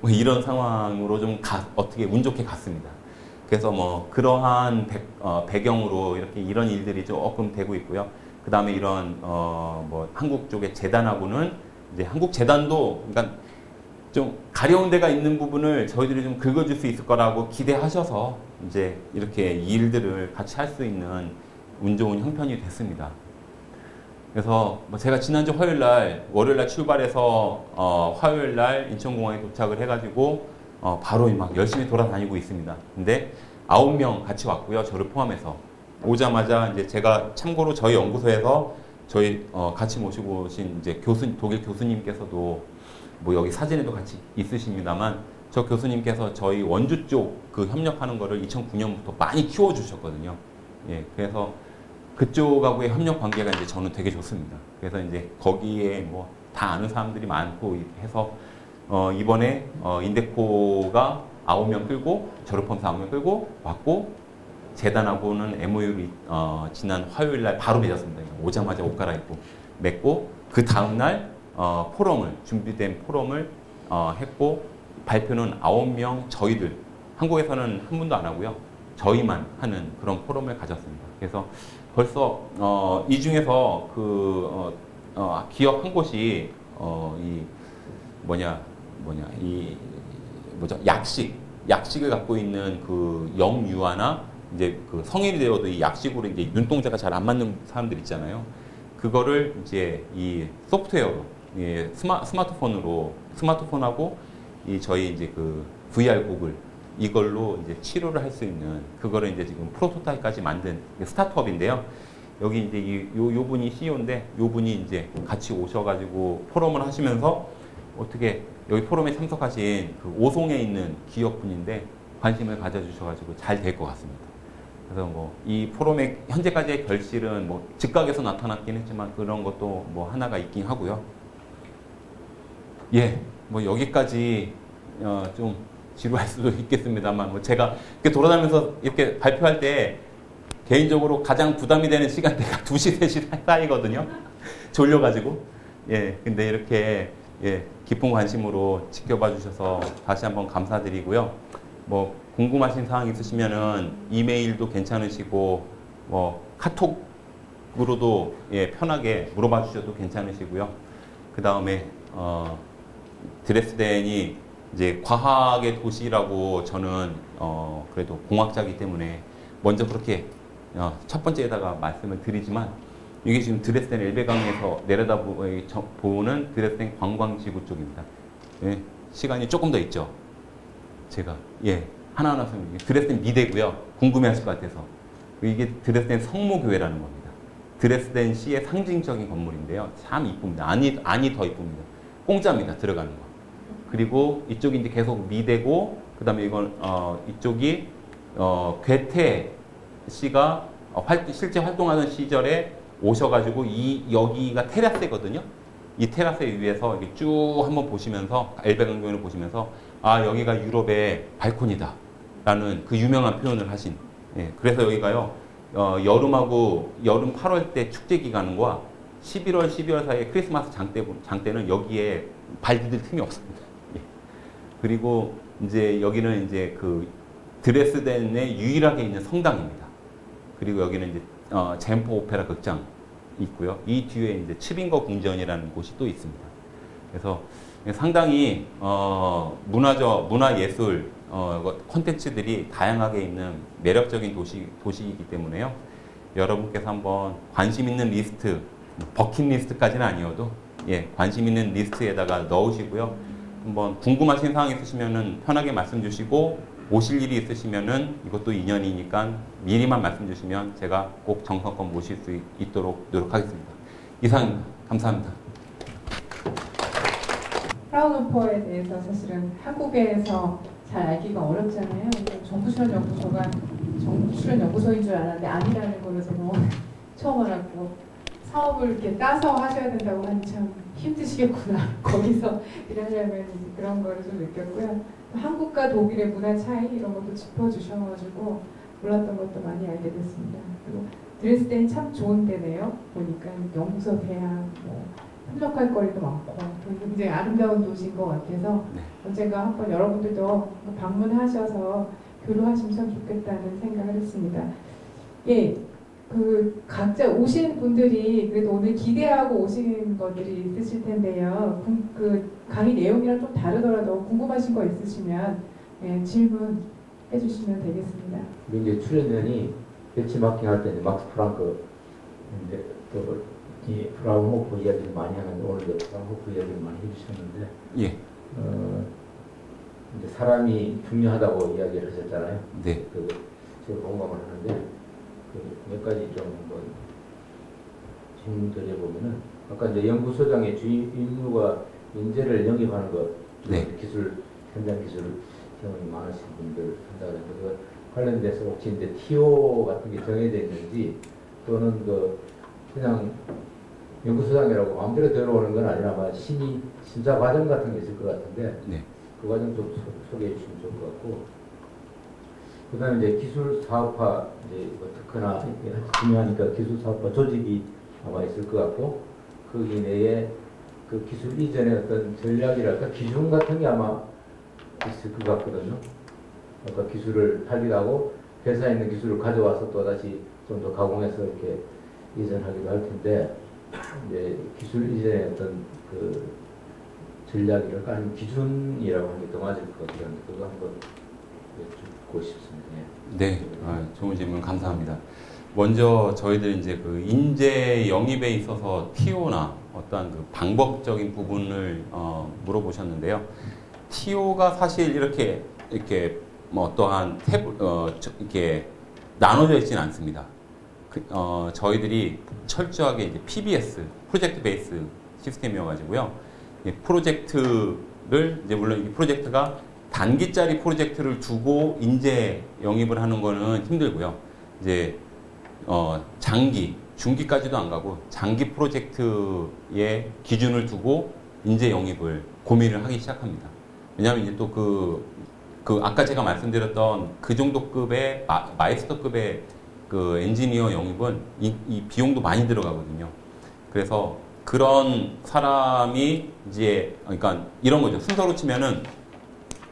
뭐 이런 상황으로 좀 어떻게 운 좋게 갔습니다. 그래서 뭐 그러한 배경으로 이렇게 이런 일들이 조금 되고 있고요. 그 다음에 이런 뭐 한국 쪽의 재단하고는 이제 한국 재단도 그러니까 좀 가려운 데가 있는 부분을 저희들이 좀 긁어줄 수 있을 거라고 기대하셔서 이제 이렇게 일들을 같이 할 수 있는 운 좋은 형편이 됐습니다. 그래서 뭐 제가 지난주 월요일날 출발해서 화요일날 인천공항에 도착을 해가지고 바로 막 열심히 돌아다니고 있습니다. 근데 9명 같이 왔고요. 저를 포함해서. 오자마자 이제 제가 참고로 저희 연구소에서 저희 같이 모시고 오신 이제 독일 교수님께서도 뭐 여기 사진에도 같이 있으십니다만 저 교수님께서 저희 원주 쪽 그 협력하는 거를 2009년부터 많이 키워주셨거든요. 예, 그래서 그쪽하고의 협력 관계가 이제 저는 되게 좋습니다. 그래서 이제 거기에 뭐 다 아는 사람들이 많고 해서 이번에 인데코가 9명 끌고 저를 포함해서 9명 끌고 왔고 재단하고는 MOU를 지난 화요일날 바로 맺었습니다. 오자마자 옷 갈아입고 맺고 그 다음날 준비된 포럼을 했고 발표는 9명 저희들 한국에서는 한 분도 안 하고요. 저희만 하는 그런 포럼을 가졌습니다. 그래서 벌써 이 중에서 기업 한 곳이 약식을 갖고 있는 그 영유아나 이제 그 성인이 되어도 이 약식으로 이제 눈동자가 잘 안 맞는 사람들 있잖아요. 그거를 이제 이 소프트웨어로 스마트폰하고 이 저희 이제 그 VR 고글 이걸로 이제 치료를 할 수 있는 그거를 이제 지금 프로토타입까지 만든 스타트업인데요. 여기 이제 요 분이 CEO인데 요 분이 이제 같이 오셔가지고 포럼을 하시면서 어떻게 여기 포럼에 참석하신 그 오송에 있는 기업분인데 관심을 가져주셔가지고 잘 될 것 같습니다. 그래서 뭐 이 포럼의 현재까지의 결실은 뭐 즉각에서 나타났긴 했지만 그런 것도 뭐 하나가 있긴 하고요. 예, 뭐 여기까지 좀 지루할 수도 있겠습니다만 뭐 제가 이렇게 돌아다니면서 이렇게 발표할 때 개인적으로 가장 부담이 되는 시간대가 2시, 3시 사이거든요. 졸려가지고. 예, 근데 이렇게 예, 깊은 관심으로 지켜봐 주셔서 다시 한번 감사드리고요. 뭐 궁금하신 사항 있으시면은 이메일도 괜찮으시고 뭐 카톡으로도 예, 편하게 물어봐 주셔도 괜찮으시고요. 그 다음에 드레스덴이 이제 과학의 도시라고 저는 그래도 공학자이기 때문에 먼저 그렇게 첫 번째에다가 말씀을 드리지만 이게 지금 드레스덴 엘베강에서 내려다보는 드레스덴 관광지구 쪽입니다. 예, 시간이 조금 더 있죠. 제가 하나하나 설명드릴게요. 드레스덴 미대고요. 궁금해하실 것 같아서 이게 드레스덴 성모교회라는 겁니다. 드레스덴시의 상징적인 건물인데요. 참 이쁩니다. 안이 더 이쁩니다. 공짜입니다. 들어가는 거. 그리고 이쪽이 이제 계속 미대고 그다음에 이건 이쪽이 괴테 씨가 실제 활동하던 시절에 오셔가지고 여기가 테라스거든요. 이 테라스 위에서 이렇게 쭉 한번 보시면서 엘베강변을 보시면서 여기가 유럽의 발코니다라는 그 유명한 표현을 하신. 그래서 여기가요 여름 8월 때 축제 기간과 11월 12월 사이에 크리스마스 장때는 여기에 발 디딜 틈이 없습니다. 그리고 이제 여기는 이제 그 드레스덴에 유일하게 있는 성당입니다. 그리고 여기는 이제 젠포 오페라 극장 있고요. 이 뒤에 이제 츠빙거 궁전이라는 곳이 또 있습니다. 그래서 상당히 문화예술 콘텐츠들이 다양하게 있는 매력적인 도시이기 때문에요. 여러분께서 한번 관심 있는 리스트, 버킷리스트까지는 아니어도 관심 있는 리스트에다가 넣으시고요. 한번 궁금하신 사항 있으시면은 편하게 말씀 주시고 오실 일이 있으시면은 이것도 인연이니까 미리만 말씀 주시면 제가 꼭 정성껏 모실 수 있도록 노력하겠습니다. 이상입니다. 감사합니다. 프라운호퍼에 대해서 사실은 한국에서 잘 알기가 어렵잖아요. 정부출연연구소가 정부출연연구소인 줄 알았는데 아니라는 거를 제가 처음 알았고 사업을 이렇게 따서 하셔야 된다고 하니 참 힘드시겠구나. 거기서 일하려면 그런 거를 좀 느꼈고요. 한국과 독일의 문화 차이 이런 것도 짚어주셔가지고 몰랐던 것도 많이 알게 됐습니다. 그리고 드레스덴 참 좋은 데네요. 보니까 연구소, 대학, 협력할 거리도 많고 굉장히 아름다운 도시인 것 같아서 언젠가 한번 여러분들도 방문하셔서 교류하시면 참 좋겠다는 생각을 했습니다. 그 각자 오신 분들이 그래도 오늘 기대하고 오신 것들이 있으실 텐데요. 그 강의 내용이랑 좀 다르더라도 궁금하신 거 있으시면 질문 해주시면 되겠습니다. 이제 출연연이 배치마킹 할 때 막스 프랑크 이제 또 프라운호프 이야기를 많이 하는데 오늘도 프라운호프 이야기를 많이 해주셨는데 이제 사람이 중요하다고 이야기를 하셨잖아요. 네. 제가 공감을 하는데 몇 가지 좀 한번 질문 드려보면은 아까 이제 연구소장의 주임 임무가 인재를 영입하는 것, 기술 현장 기술 경험이 많으신 분들 한다는 그 관련돼서 혹시 이제 TO 같은 게 정해져 있는지 또는 그냥 연구소장이라고 마음대로 들어오는 건 아니라 아마 심사 과정 같은 게 있을 것 같은데 그 과정 좀 소개해 주시면 좋을 것 같고. 그다음에 이제 기술 사업화 이제 특허나 중요하니까 기술 사업화 조직이 아마 있을 것 같고 거기 내에 그 기술 이전의 어떤 전략이랄까 기준 같은 게 아마 있을 것 같거든요. 아까 기술을 팔기도 회사에 있는 기술을 가져와서 또 다시 좀 더 가공해서 이렇게 이전하기도 할 텐데 이제 기술 이전의 어떤 그 전략이랄까 아니면 기준이라고 하는 게 더 맞을 것 같아요. 그거 한번 여쭙고 싶습니다. 네, 좋은 질문 감사합니다. 먼저 저희들 이제 그 인재 영입에 있어서 TO나 어떠한 그 방법적인 부분을 물어보셨는데요. TO가 사실 이렇게 뭐 어떠한 이렇게 나눠져 있지는 않습니다. 저희들이 철저하게 이제 PBS 프로젝트 베이스 시스템이어가지고요. 프로젝트를 이제 물론 이 프로젝트가 단기짜리 프로젝트를 두고 인재 영입을 하는 거는 힘들고요. 이제 중기까지도 안 가고 장기 프로젝트의 기준을 두고 인재 영입을 고민을 하기 시작합니다. 왜냐하면 이제 또 아까 제가 말씀드렸던 그 정도 급의 마이스터급의 그 엔지니어 영입은 이 비용도 많이 들어가거든요. 그래서 그런 사람이 이제 그러니까 이런 거죠. 순서로 치면은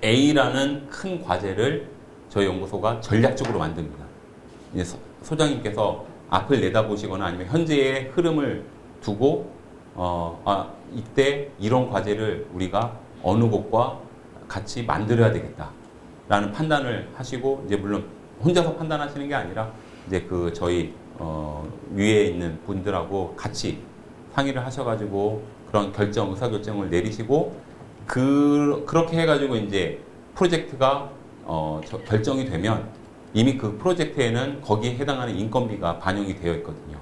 A라는 큰 과제를 저희 연구소가 전략적으로 만듭니다. 이제 소장님께서 앞을 내다보시거나 아니면 현재의 흐름을 두고 이때 이런 과제를 우리가 어느 곳과 같이 만들어야 되겠다라는 판단을 하시고 이제 물론 혼자서 판단하시는 게 아니라 이제 그 저희 위에 있는 분들하고 같이 상의를 하셔가지고 그런 의사결정을 내리시고 그렇게 해가지고 이제 프로젝트가 결정이 되면 이미 그 프로젝트에는 거기에 해당하는 인건비가 반영이 되어 있거든요.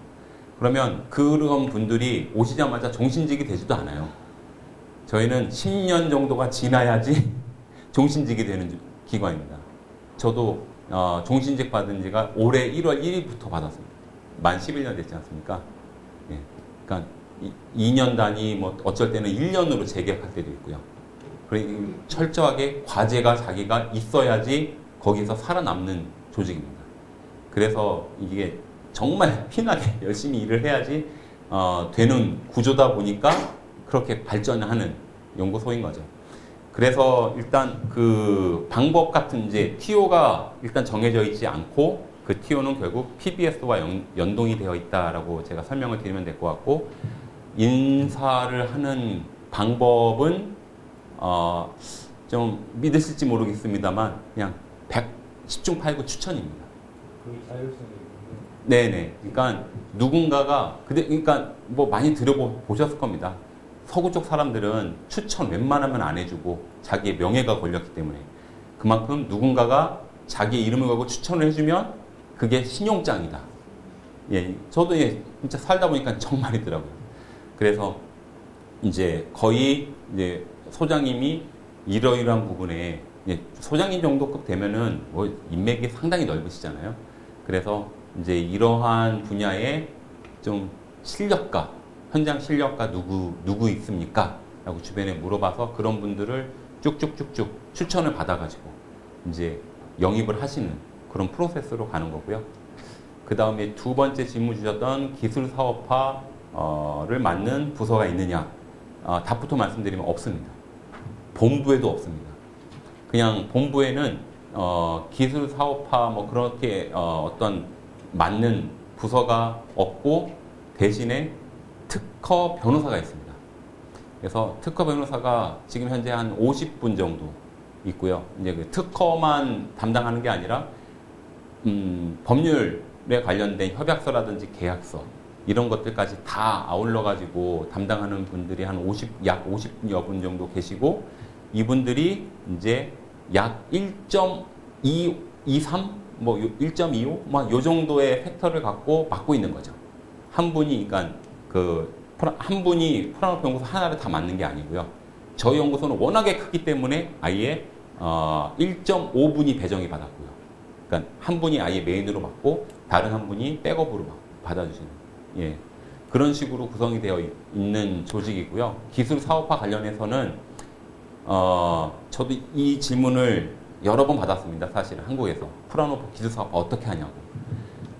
그러면 그런 분들이 오시자마자 종신직이 되지도 않아요. 저희는 10년 정도가 지나야지 종신직이 되는 기관입니다. 저도 종신직 받은 지가 올해 1월 1일부터 받았습니다. 만 11년 됐지 않습니까? 예. 그러니까 2년 단위, 뭐 어쩔 때는 1년으로 재계약할 때도 있고요. 그리고 철저하게 과제가 자기가 있어야지 거기서 살아남는 조직입니다. 그래서 이게 정말 피나게 열심히 일을 해야지 되는 구조다 보니까 그렇게 발전하는 연구소인 거죠. 그래서 일단 그 방법 같은 이제 TO가 일단 정해져 있지 않고 그 TO는 결국 PBS와 연동이 되어 있다라고 제가 설명을 드리면 될 것 같고 인사를 하는 방법은 좀 믿으실지 모르겠습니다만 그냥 10중 8구 추천입니다. 그게 자율성이 네네. 그러니까 누군가가 그러니까 뭐 많이 들어보셨을 겁니다. 서구 쪽 사람들은 추천 웬만하면 안 해주고 자기의 명예가 걸렸기 때문에 그만큼 누군가가 자기 이름을 걸고 추천을 해주면 그게 신용장이다. 예, 저도 진짜 살다 보니까 정말이더라고요. 그래서 이제 거의 이제 소장님이 이러이러한 부분에 소장님 정도급 되면은 뭐 인맥이 상당히 넓으시잖아요. 그래서 이제 이러한 분야에 좀 실력가, 현장 실력가 누구 있습니까? 라고 주변에 물어봐서 그런 분들을 쭉쭉쭉쭉 추천을 받아가지고 이제 영입을 하시는 그런 프로세스로 가는 거고요. 그 다음에 두 번째 질문 주셨던 기술 사업화를 맡는 부서가 있느냐? 답부터 말씀드리면 없습니다. 본부에도 없습니다. 그냥 본부에는 기술 사업화 뭐 그렇게 어떤 맞는 부서가 없고 대신에 특허 변호사가 있습니다. 그래서 특허 변호사가 지금 현재 한 50분 정도 있고요. 이제 그 특허만 담당하는 게 아니라 법률에 관련된 협약서라든지 계약서 이런 것들까지 다 아울러 가지고 담당하는 분들이 약 50여 분 정도 계시고 이분들이 이제 약 1.23 뭐 1.25 뭐 요 정도의 팩터를 갖고 맡고 있는 거죠. 한 분이 그러니까 한 분이 프라노포 연구소 하나를 다 맡는 게 아니고요. 저희 연구소는 워낙에 크기 때문에 아예 1.5분이 배정이 받았고요. 그러니까 한 분이 아예 메인으로 맡고 다른 한 분이 백업으로 받아주시는 그런 식으로 구성이 되어 있는 조직이고요. 기술 사업화 관련해서는 저도 이 질문을 여러 번 받았습니다. 사실은 한국에서 프라노포 기술 사업화 어떻게 하냐고.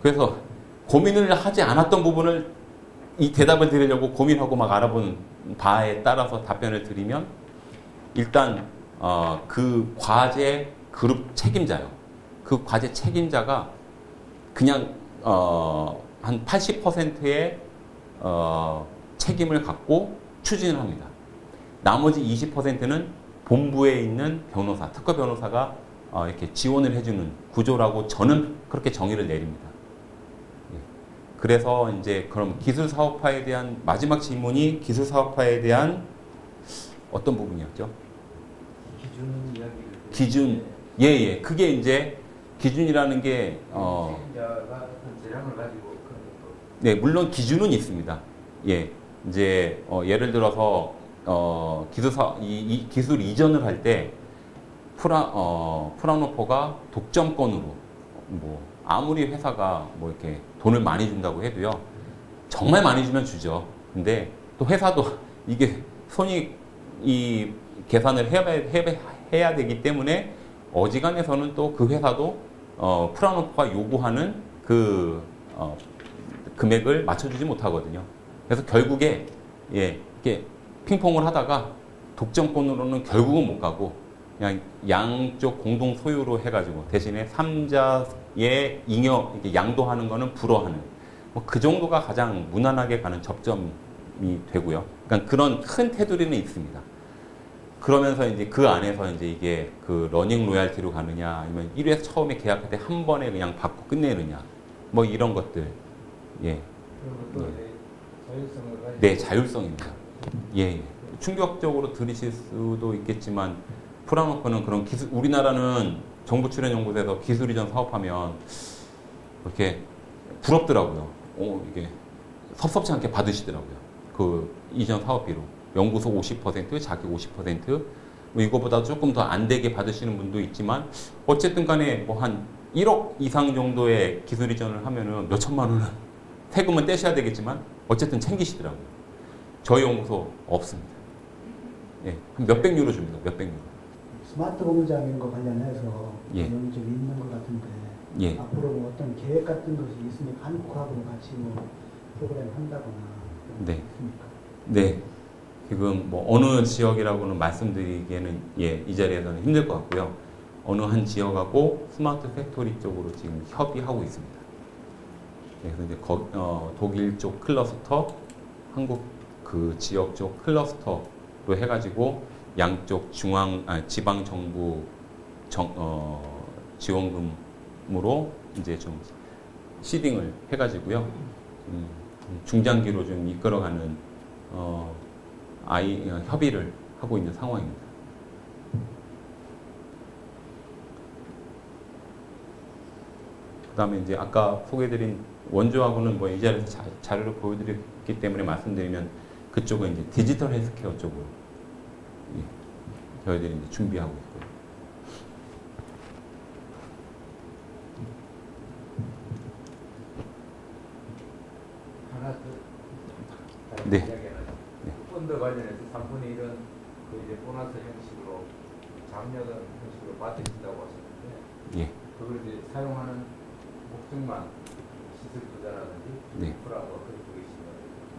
그래서 고민을 하지 않았던 부분을 이 대답을 드리려고 고민하고 막 알아본 바에 따라서 답변을 드리면 일단 그 과제 그룹 책임자요. 그 과제 책임자가 그냥 한 80%의 책임을 갖고 추진을 합니다. 나머지 20%는 본부에 있는 변호사, 특허 변호사가 이렇게 지원을 해주는 구조라고 저는 그렇게 정의를 내립니다. 그래서 이제 그럼 기술 사업화에 대한 마지막 질문이 기술 사업화에 대한 어떤 부분이었죠? 기준 이야기를 기준 예 그게 이제 기준이라는 게 책임자가 어떤 재량을 가지고 네 물론 기준은 있습니다. 예 이제 예를 들어서 이 기술 이전을 할 때 프라노포가 독점권으로 뭐 아무리 회사가 뭐 이렇게 돈을 많이 준다고 해도요 정말 많이 주면 주죠. 근데 또 회사도 이게 손익 계산을 해야 되기 때문에 어지간해서는 또 그 회사도 프라노포가 요구하는 그 금액을 맞춰주지 못하거든요. 그래서 결국에 이렇게 핑퐁을 하다가 독점권으로는 결국은 못 가고 그냥 양쪽 공동 소유로 해가지고 대신에 3자의 이렇게 양도하는 거는 불허하는 뭐 그 정도가 가장 무난하게 가는 접점이 되고요. 그러니까 그런 큰 테두리는 있습니다. 그러면서 이제 그 안에서 이제 이게 그 러닝 로얄티로 가느냐 아니면 1회 처음에 계약할 때 한 번에 그냥 받고 끝내느냐 뭐 이런 것들. 예. 그러면 또 자율성을 가지고 네, 자율성입니다. 예. 충격적으로 들으실 수도 있겠지만 풀어놓고는 그런 기술, 우리나라는 정부 출연 연구소에서 기술 이전 사업하면 이렇게 부럽더라고요. 이게 섭섭치 않게 받으시더라고요. 그 이전 사업비로 연구소 50%, 자기 50%, 뭐 이거보다 조금 더 안 되게 받으시는 분도 있지만 어쨌든 간에 뭐 한 1억 이상 정도의 기술 이전을 하면은 몇 천만 원은 세금은 떼셔야 되겠지만 어쨌든 챙기시더라고요. 저희 연구소 없습니다. 예, 몇백 유로 줍니다. 몇백 유로. 스마트 공장 이런 거 관련해서 예. 내용이 좀 있는 것 같은데 예. 앞으로 뭐 어떤 계획 같은 것이 있으면 한국하고 같이 뭐 프로그램 한다거나 그런 게 네. 있습니까? 네. 지금 뭐 어느 지역이라고는 말씀드리기에는 예, 이 자리에서는 힘들 것 같고요. 어느 한 지역하고 스마트 팩토리 쪽으로 지금 협의하고 있습니다. 그래서 이제 독일 쪽 클러스터, 한국 그 지역 쪽 클러스터로 해가지고 양쪽 지방 정부 지원금으로 이제 좀 시딩을 해가지고요. 중장기로 좀 이끌어가는 협의를 하고 있는 상황입니다. 그다음에 이제 아까 소개드린 원조하고는 뭐 이 자리에서 자료를 보여드렸기 때문에 말씀드리면 그쪽은 이제 디지털 헬스케어 쪽으로 예, 저희들이 이제 준비하고 있고요. 하나 더 네. 이야기하나요? 네. 펀드 관련해서 3분의 1은 그 이제 보너스 형식으로 장려금 형식으로 받으신다고 하셨는데 예. 그걸 이제 사용하는 목적만 시설 투자라든지 네. 인프라가 그렇게 계시면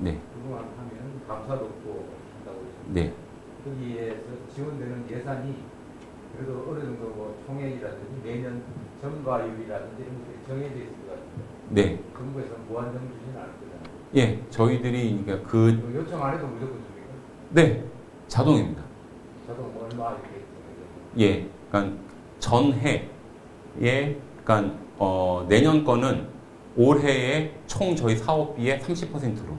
네. 그거만 하면 감사도 없고 한다고 했습니다. 네. 거기에서 지원되는 예산이 그래도 어느 정도 뭐 총액이라든지 매년 전가율이라든지 이런 것들이 정해져 있을 것 같은데 네. 정부에서 무한정 주지는 않을 거잖아요. 예. 저희들이 그러니까 그 요청 안 해도 무조건 줍니까? 네. 자동입니다. 자동 뭐 얼마 이렇게 정해져. 예. 그러니까 전해에 그러니까 내년 거는 올해의 총 저희 사업비의 30%로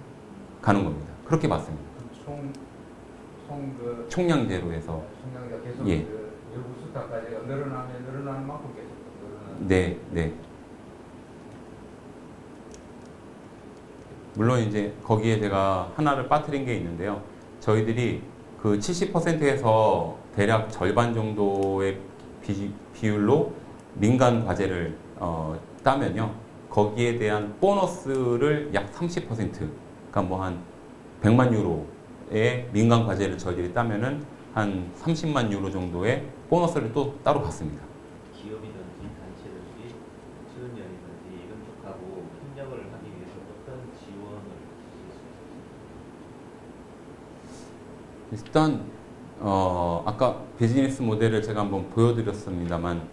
가는 겁니다. 그렇게 봤습니다. 총그 총량제로 해서. 총량자 계속 예. 그 일부 숫자까지 늘어나면 늘어나는 만큼 계속 늘어나는. 네, 네. 물론 이제 거기에 제가 하나를 빠뜨린 게 있는데요. 저희들이 그 70%에서 대략 절반 정도의 비율로 민간 과제를 따면요. 거기에 대한 보너스를 약 30%, 그러니까 뭐 한 100만 유로의 민간 과제를 저희들이 따면은 한 30만 유로 정도의 보너스를 또 따로 받습니다. 기업이든지 단체든지 지원연이든지 이런 쪽하고 협력을 하기 위해서 어떤 지원을 주실 수 있습니까? 일단 아까 비즈니스 모델을 제가 한번 보여드렸습니다만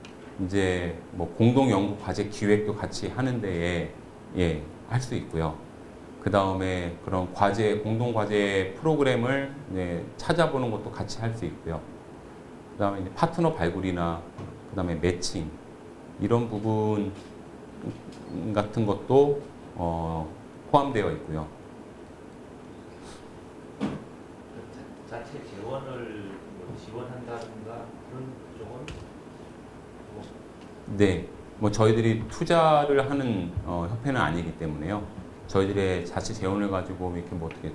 이제 뭐 공동 연구 과제 기획도 같이 하는 데에 예, 할 수 있고요. 그 다음에 그런 과제 공동 과제 프로그램을 이제 찾아보는 것도 같이 할 수 있고요. 그 다음에 이제 파트너 발굴이나 그 다음에 매칭 이런 부분 같은 것도 포함되어 있고요. 자체 재원을 뭐 지원한다든가 그런 쪽은 뭐 네, 뭐 저희들이 투자를 하는 협회는 아니기 때문에요. 저희들의 자체 재원을 가지고 이렇게 뭐 어떻게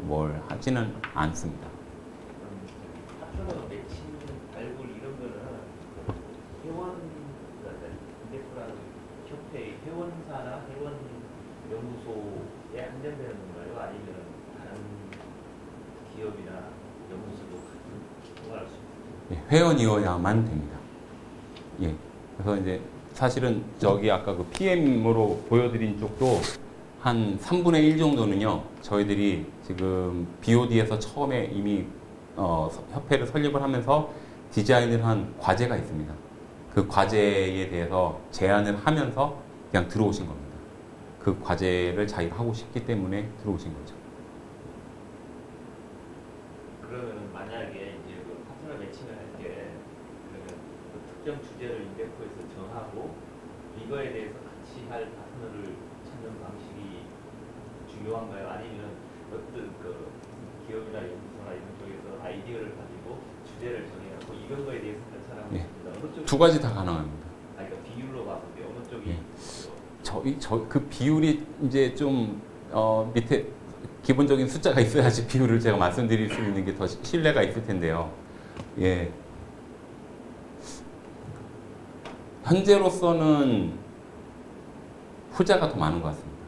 뭘 하지는 않습니다. 파트너 매칭 발굴 이런 거는 인데프라는 협회의 회원사나 회원 연구소에 한정되는 건가요? 아니면 다른 기업이나 연구소도 같은 통화할 수 있나요? 예, 회원이어야만 됩니다. 예, 그래서 이제 사실은 저기 아까 그 PM으로 보여드린 쪽도 한 3분의 1 정도는요, 저희들이 지금 BOD에서 처음에 이미 협회를 설립을 하면서 디자인을 한 과제가 있습니다. 그 과제에 대해서 제안을 하면서 그냥 들어오신 겁니다. 그 과제를 자기가 하고 싶기 때문에 들어오신 거죠. 그러면 만약에 이제 그 매칭을 할 때 그러면 그 특정 주제를 인데코에서 정하고 이거에 대해서 같이 할 파트너를 찾는 방식이 중요한가요? 아니면 어떤 그 기업이나 연구소나 이런 쪽에서 아이디어를 가지고 주제를 정해갖고 이런 거에 대해서 관찰하고 예. 있습니다. 어느 쪽이 두 가지 다 가능합니다. 그러니까 비율로 봤을 때 어느 쪽이 예. 그 비율이 이제 좀 밑에 기본적인 숫자가 있어야지 비율을 제가 말씀드릴 수 있는 게 더 신뢰가 있을 텐데요. 예. 현재로서는 후자가 더 많은 것 같습니다.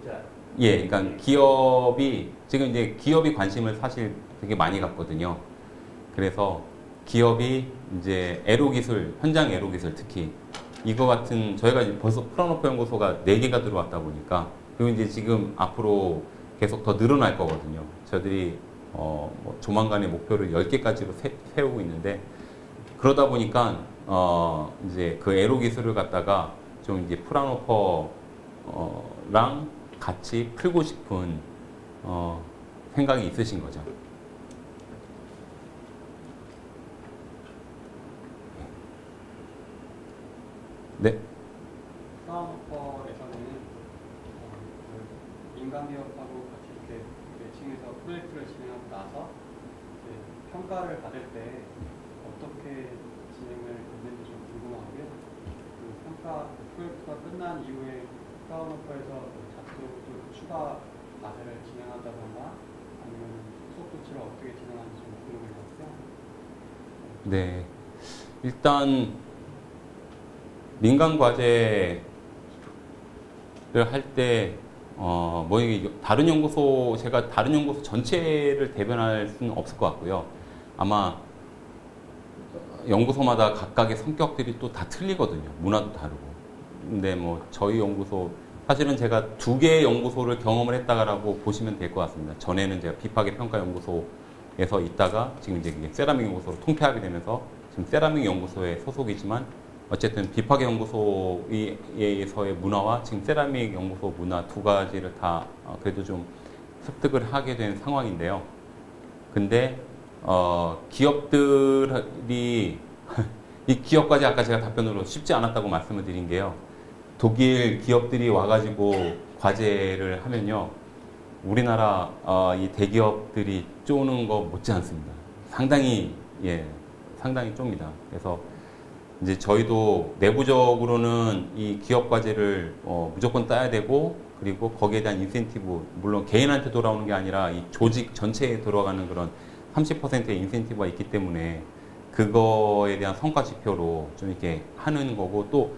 투자 예, 그러니까 기업이 지금 이제 기업이 관심을 사실 되게 많이 갖거든요. 그래서 기업이 이제 에로기술, 현장 에로기술 특히 이거 같은 저희가 이제 벌써 프라노포 연구소가 4개가 들어왔다 보니까 그리고 이제 지금 앞으로 계속 더 늘어날 거거든요. 저희들이 뭐 조만간의 목표를 10개까지로 세우고 있는데 그러다 보니까 이제 그 에로 기술을 갖다가 좀 이제 프라노퍼랑 같이 풀고 싶은 생각이 있으신 거죠. 네. 프라노퍼에서는 민간 기업하고 같이 이렇게 매칭해서 프로젝트를 진행하고 나서 이제 평가를 받을 때 어떻게 진행을 했는지 좀 궁금하고요. 그 평가 프로젝트가 끝난 이후에 프라노퍼에서 작성도 추가 과제를 진행한다던가 아니면 후속 조치를 어떻게 진행하는지 좀 궁금해서요. 네. 일단 민간 과제를 할 때 뭐 이게 다른 연구소 제가 다른 연구소 전체를 대변할 수는 없을 것 같고요. 아마 연구소마다 각각의 성격들이 또 다 틀리거든요. 문화도 다르고. 근데 뭐 저희 연구소 사실은 제가 2개의 연구소를 경험을 했다라고 보시면 될 것 같습니다. 전에는 제가 비파괴 평가 연구소에서 있다가 지금 이제 세라믹 연구소로 통폐하게 되면서 지금 세라믹 연구소에 소속이지만 어쨌든 비파괴 연구소에서의 문화와 지금 세라믹 연구소 문화 두 가지를 다 그래도 좀 습득을 하게 된 상황인데요. 근데 기업들이 이 기업까지 아까 제가 답변으로 쉽지 않았다고 말씀을 드린 게요. 독일 기업들이 와가지고 과제를 하면요. 우리나라 이 대기업들이 쪼는 거 못지 않습니다. 상당히 상당히 좁니다. 그래서 이제 저희도 내부적으로는 이 기업 과제를 무조건 따야 되고 그리고 거기에 대한 인센티브 물론 개인한테 돌아오는 게 아니라 이 조직 전체에 들어가는 그런 30%의 인센티브가 있기 때문에 그거에 대한 성과 지표로 좀 이렇게 하는 거고 또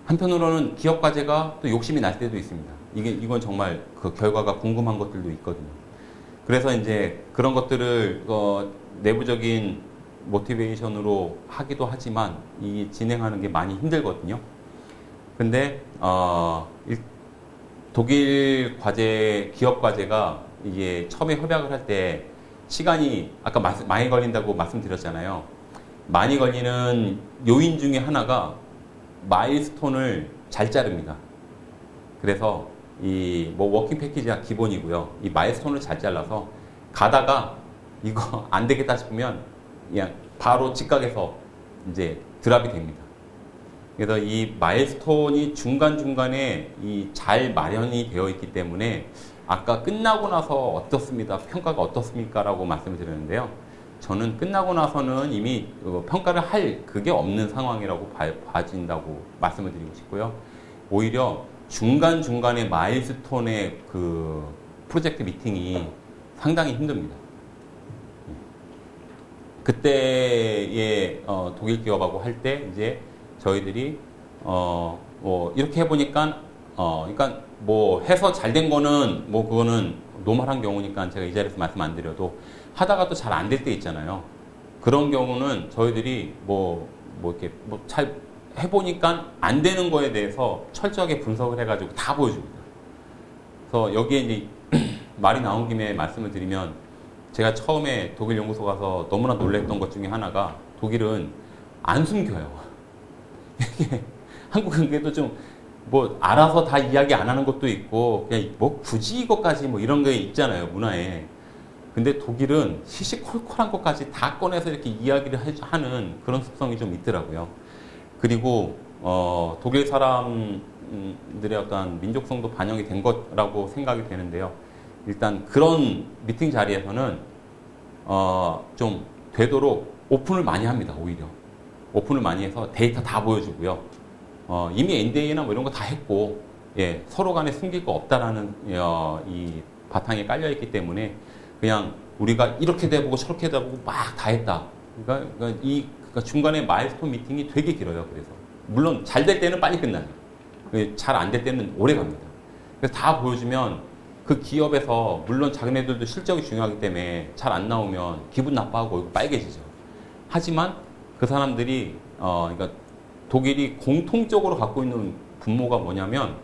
한편으로는 기업 과제가 또 욕심이 날 때도 있습니다. 이건 정말 그 결과가 궁금한 것들도 있거든요. 그래서 이제 그런 것들을 내부적인 모티베이션으로 하기도 하지만 이 진행하는 게 많이 힘들거든요. 근데 독일 과제, 기업 과제가 이게 처음에 협약을 할 때 시간이 아까 많이 걸린다고 말씀드렸잖아요. 많이 걸리는 요인 중에 하나가 마일스톤을 잘 자릅니다. 그래서 이 뭐 워킹 패키지가 기본이고요. 이 마일스톤을 잘 잘라서 가다가 이거 안 되겠다 싶으면 그냥 바로 직각에서 이제 드랍이 됩니다. 그래서 이 마일스톤이 중간중간에 이 잘 마련이 되어 있기 때문에 아까 끝나고 나서 어떻습니다, 평가가 어떻습니까? 라고 말씀을 드렸는데요. 저는 끝나고 나서는 이미 평가를 할 그게 없는 상황이라고 봐진다고 말씀을 드리고 싶고요. 오히려 중간중간에 마일스톤의 그 프로젝트 미팅이 상당히 힘듭니다. 그때의 독일 기업하고 할 때 이제 저희들이 뭐 이렇게 해보니까 그러니까 뭐 해서 잘 된 거는 뭐 그거는 노멀한 경우니까 제가 이 자리에서 말씀 안 드려도 하다가 또 잘 안 될 때 있잖아요. 그런 경우는 저희들이 뭐 이렇게 뭐 잘 해보니까 안 되는 거에 대해서 철저하게 분석을 해가지고 다 보여줍니다. 그래서 여기에 이제 말이 나온 김에 말씀을 드리면 제가 처음에 독일 연구소 가서 너무나 놀랬던 것 중에 하나가 독일은 안 숨겨요. 이게 한국은 그래도 좀 뭐 알아서 다 이야기 안 하는 것도 있고 그냥 뭐 굳이 이것까지 뭐 이런 게 있잖아요, 문화에. 근데 독일은 시시콜콜한 것까지 다 꺼내서 이렇게 이야기를 하는 그런 습성이 좀 있더라고요. 그리고 독일 사람들의 어떤 민족성도 반영이 된 거라고 생각이 되는데요. 일단 그런 미팅 자리에서는 좀 되도록 오픈을 많이 합니다. 오히려 오픈을 많이 해서 데이터 다 보여주고요. 이미 NDA나 뭐 이런 거 다 했고, 예, 서로 간에 숨길 거 없다라는 이 바탕에 깔려 있기 때문에 그냥 우리가 이렇게 돼보고 저렇게 돼보고 막 다 했다. 그러니까 중간에 마일스톤 미팅이 되게 길어요. 그래서 물론 잘 될 때는 빨리 끝나요. 잘 안 될 때는 오래 갑니다. 그래서 다 보여주면 그 기업에서 물론 자기네들도 실적이 중요하기 때문에 잘 안 나오면 기분 나빠하고 얼굴 빨개지죠. 하지만 그 사람들이 그러니까 독일이 공통적으로 갖고 있는 분모가 뭐냐면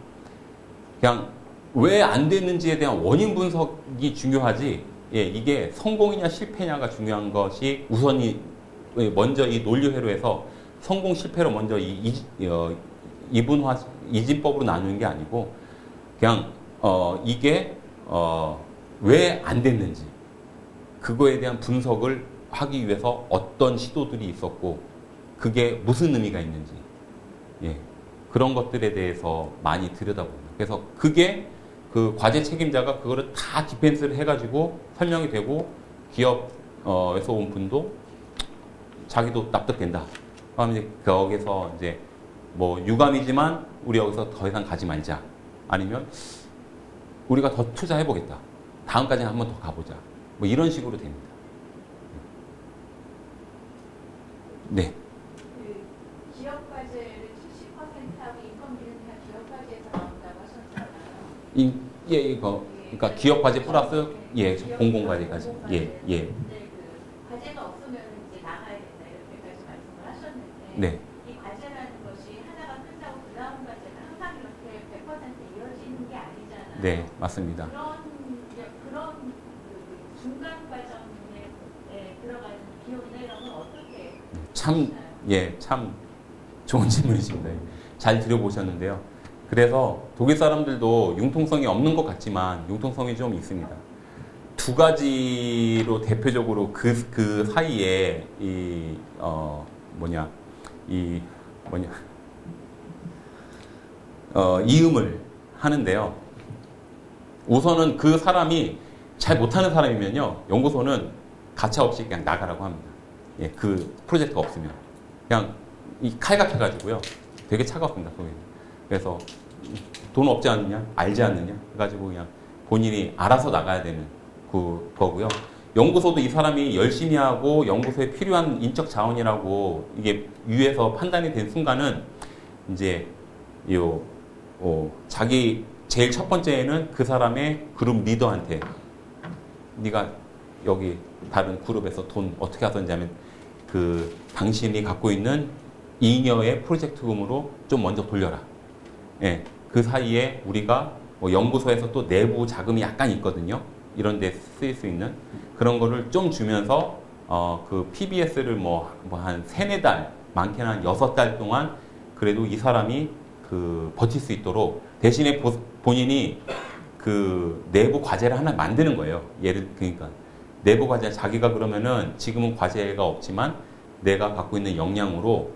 그냥 왜 안 됐는지에 대한 원인 분석이 중요하지, 예, 이게 성공이냐 실패냐가 중요한 것이 우선이 먼저 이 논리회로에서 성공 실패로 먼저 이진법으로 나누는 게 아니고 그냥 이게 왜 안 됐는지 그거에 대한 분석을 하기 위해서 어떤 시도들이 있었고 그게 무슨 의미가 있는지, 예, 그런 것들에 대해서 많이 들여다봅니다. 그래서 그게 그 과제 책임자가 그거를 다 디펜스를 해가지고 설명이 되고 기업에서 온 분도 자기도 납득된다. 그럼 이제 거기서 이제 뭐 유감이지만 우리 여기서 더 이상 가지 말자. 아니면 우리가 더 투자해보겠다. 다음까지는 한 번 더 가보자. 뭐 이런 식으로 됩니다. 네. 그 기업 과제를 70%하고 인건비는 다 기업 과제에서 나온다고 하셨잖아요. 예, 이거 그러니까 기업 과제 플러스 예 공공 과제까지 예. 근데 그 과제가 없으면 이제 나가야 된다 이렇게까지 말씀을 하셨는데 네. 이 과제라는 것이 하나가 끝나고 그 다음 과제는 항상 이렇게 100% 이어지는 게 아니잖아요. 네, 맞습니다. 그런 그 중간 과정에 들어가는 비용이나 이런 건 어떻게 참 좋은 질문이십니다. 잘 들여보셨는데요. 그래서 독일 사람들도 융통성이 없는 것 같지만 융통성이 좀 있습니다. 두 가지로 대표적으로 그 사이에 이음을 하는데요. 우선은 그 사람이 잘 못하는 사람이면요, 연구소는 가차없이 그냥 나가라고 합니다. 예, 그 프로젝트가 없으면 그냥 이 칼같아가지고요, 되게 차갑습니다. 그래서 돈 없지 않느냐, 알지 않느냐 해가지고 그냥 본인이 알아서 나가야 되는 거고요. 연구소도 이 사람이 열심히 하고 연구소에 필요한 인적 자원이라고 이게 위에서 판단이 된 순간은 이제 자기 제일 첫 번째는 그 사람의 그룹 리더한테 네가 여기 다른 그룹에서 돈 어떻게 하든지 하면 그 당신이 갖고 있는 잉여의 프로젝트금으로 좀 먼저 돌려라. 예, 그 사이에 우리가 뭐 연구소에서 또 내부 자금이 약간 있거든요. 이런 데 쓰일 수 있는 그런 거를 좀 주면서 그 PBS를 뭐 한 3-4달, 많게는 한 6달 동안 그래도 이 사람이 그 버틸 수 있도록 대신에 본인이 그 내부 과제를 하나 만드는 거예요. 그러니까 내부 과제 자기가 그러면은 지금은 과제가 없지만 내가 갖고 있는 역량으로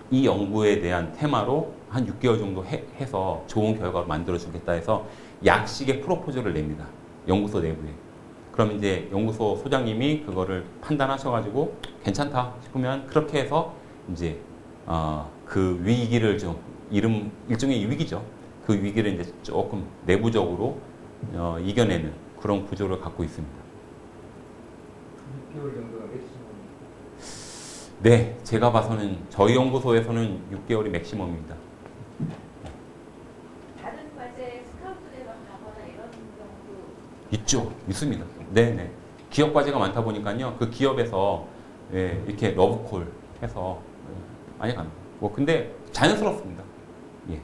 이 연구에 대한 테마로 한 6개월 정도 해서 좋은 결과를 만들어 주겠다 해서 약식의 프로포즈를 냅니다. 연구소 내부에. 그럼 이제 연구소 소장님이 그거를 판단하셔가지고 괜찮다 싶으면 그렇게 해서 이제 그 위기를 좀 일종의 위기죠. 그 위기를 이제 조금 내부적으로 이겨내는 그런 구조를 갖고 있습니다. 6개월 정도가 맥시멈. 네, 제가 봐서는 저희 연구소에서는 6개월이 맥시멈입니다. 다른 과제 스카우트대로 가거나 이런 경우도 있죠, 있습니다. 네네. 기업 과제가 많다 보니까요, 그 기업에서 예, 이렇게 러브콜 해서 많이 갑니다. 뭐 근데 자연스럽습니다. 예.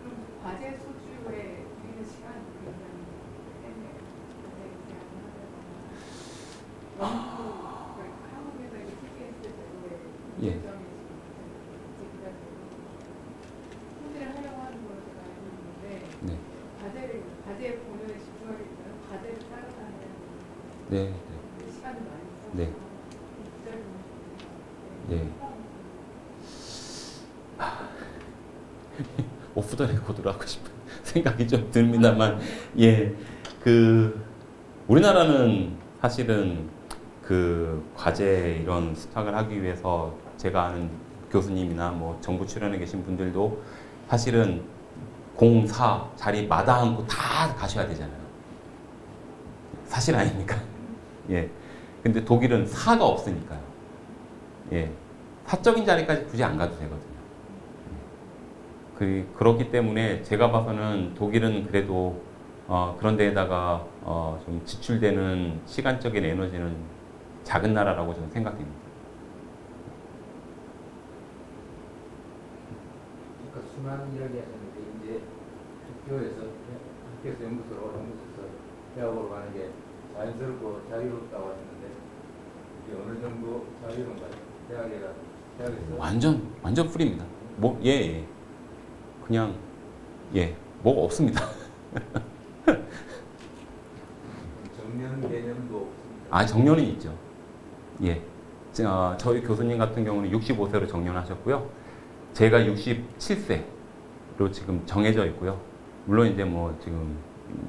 그럼 과제 소주에 드리는 시간이 굉장히 짧네요. 한국에서 이게 TPS 제도의 예. 문제점이 지금 소지를 하려고 하는 걸로 제가 알고 있는데 네. 과제의 본연에 집중하기보다는 과제를 따라가는 네, 시간을 많이 써서 네. 네. 오프 더 레코드로 하고 싶은 생각이 좀 듭니다만, 예, 우리나라는 사실은 과제 이런 수탁을 하기 위해서 제가 아는 교수님이나 뭐 정부 출연에 계신 분들도 사실은 공사 자리 마다 않고 다 가셔야 되잖아요. 사실 아닙니까? 예. 근데 독일은 사가 없으니까요. 예. 사적인 자리까지 굳이 안 가도 되거든요. 그렇기 때문에 제가 봐서는 독일은 그래도 그런 데에다가 좀 지출되는 시간적인 에너지는 작은 나라라고 저는 생각됩니다. 그러니까 순환 이야기 하셨는데 이제 학교에서 연구소에서 대학으로 가는 게 자연스럽고 자유롭다고 하셨는데 이게 어느 정도 자유로운가요? 대학에서 완전 프리입니다. 예. 그냥 뭐가 없습니다. 정년 개념도 없습니다. 정년은 있죠. 예. 저희 교수님 같은 경우는 65세로 정년하셨고요. 제가 67세로 지금 정해져 있고요. 물론 이제 뭐 지금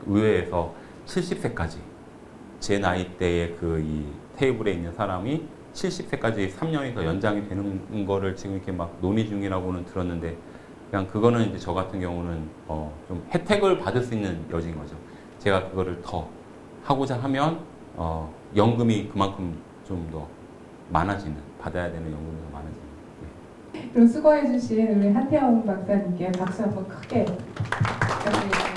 의회에서 70세까지 제 나이대의 이 테이블에 있는 사람이 70세까지 3년이 더 연장이 되는 거를 지금 이렇게 막 논의 중이라고는 들었는데, 그냥 그거는 이제 저 같은 경우는 좀 혜택을 받을 수 있는 여지인 거죠. 제가 그거를 더 하고자 하면 연금이 그만큼 좀 더 많아지는, 받아야 되는 연금이 더 많아지는. 그럼 수고해주신 우리 한태영 박사님께 박수 한번 크게 부탁드립니다.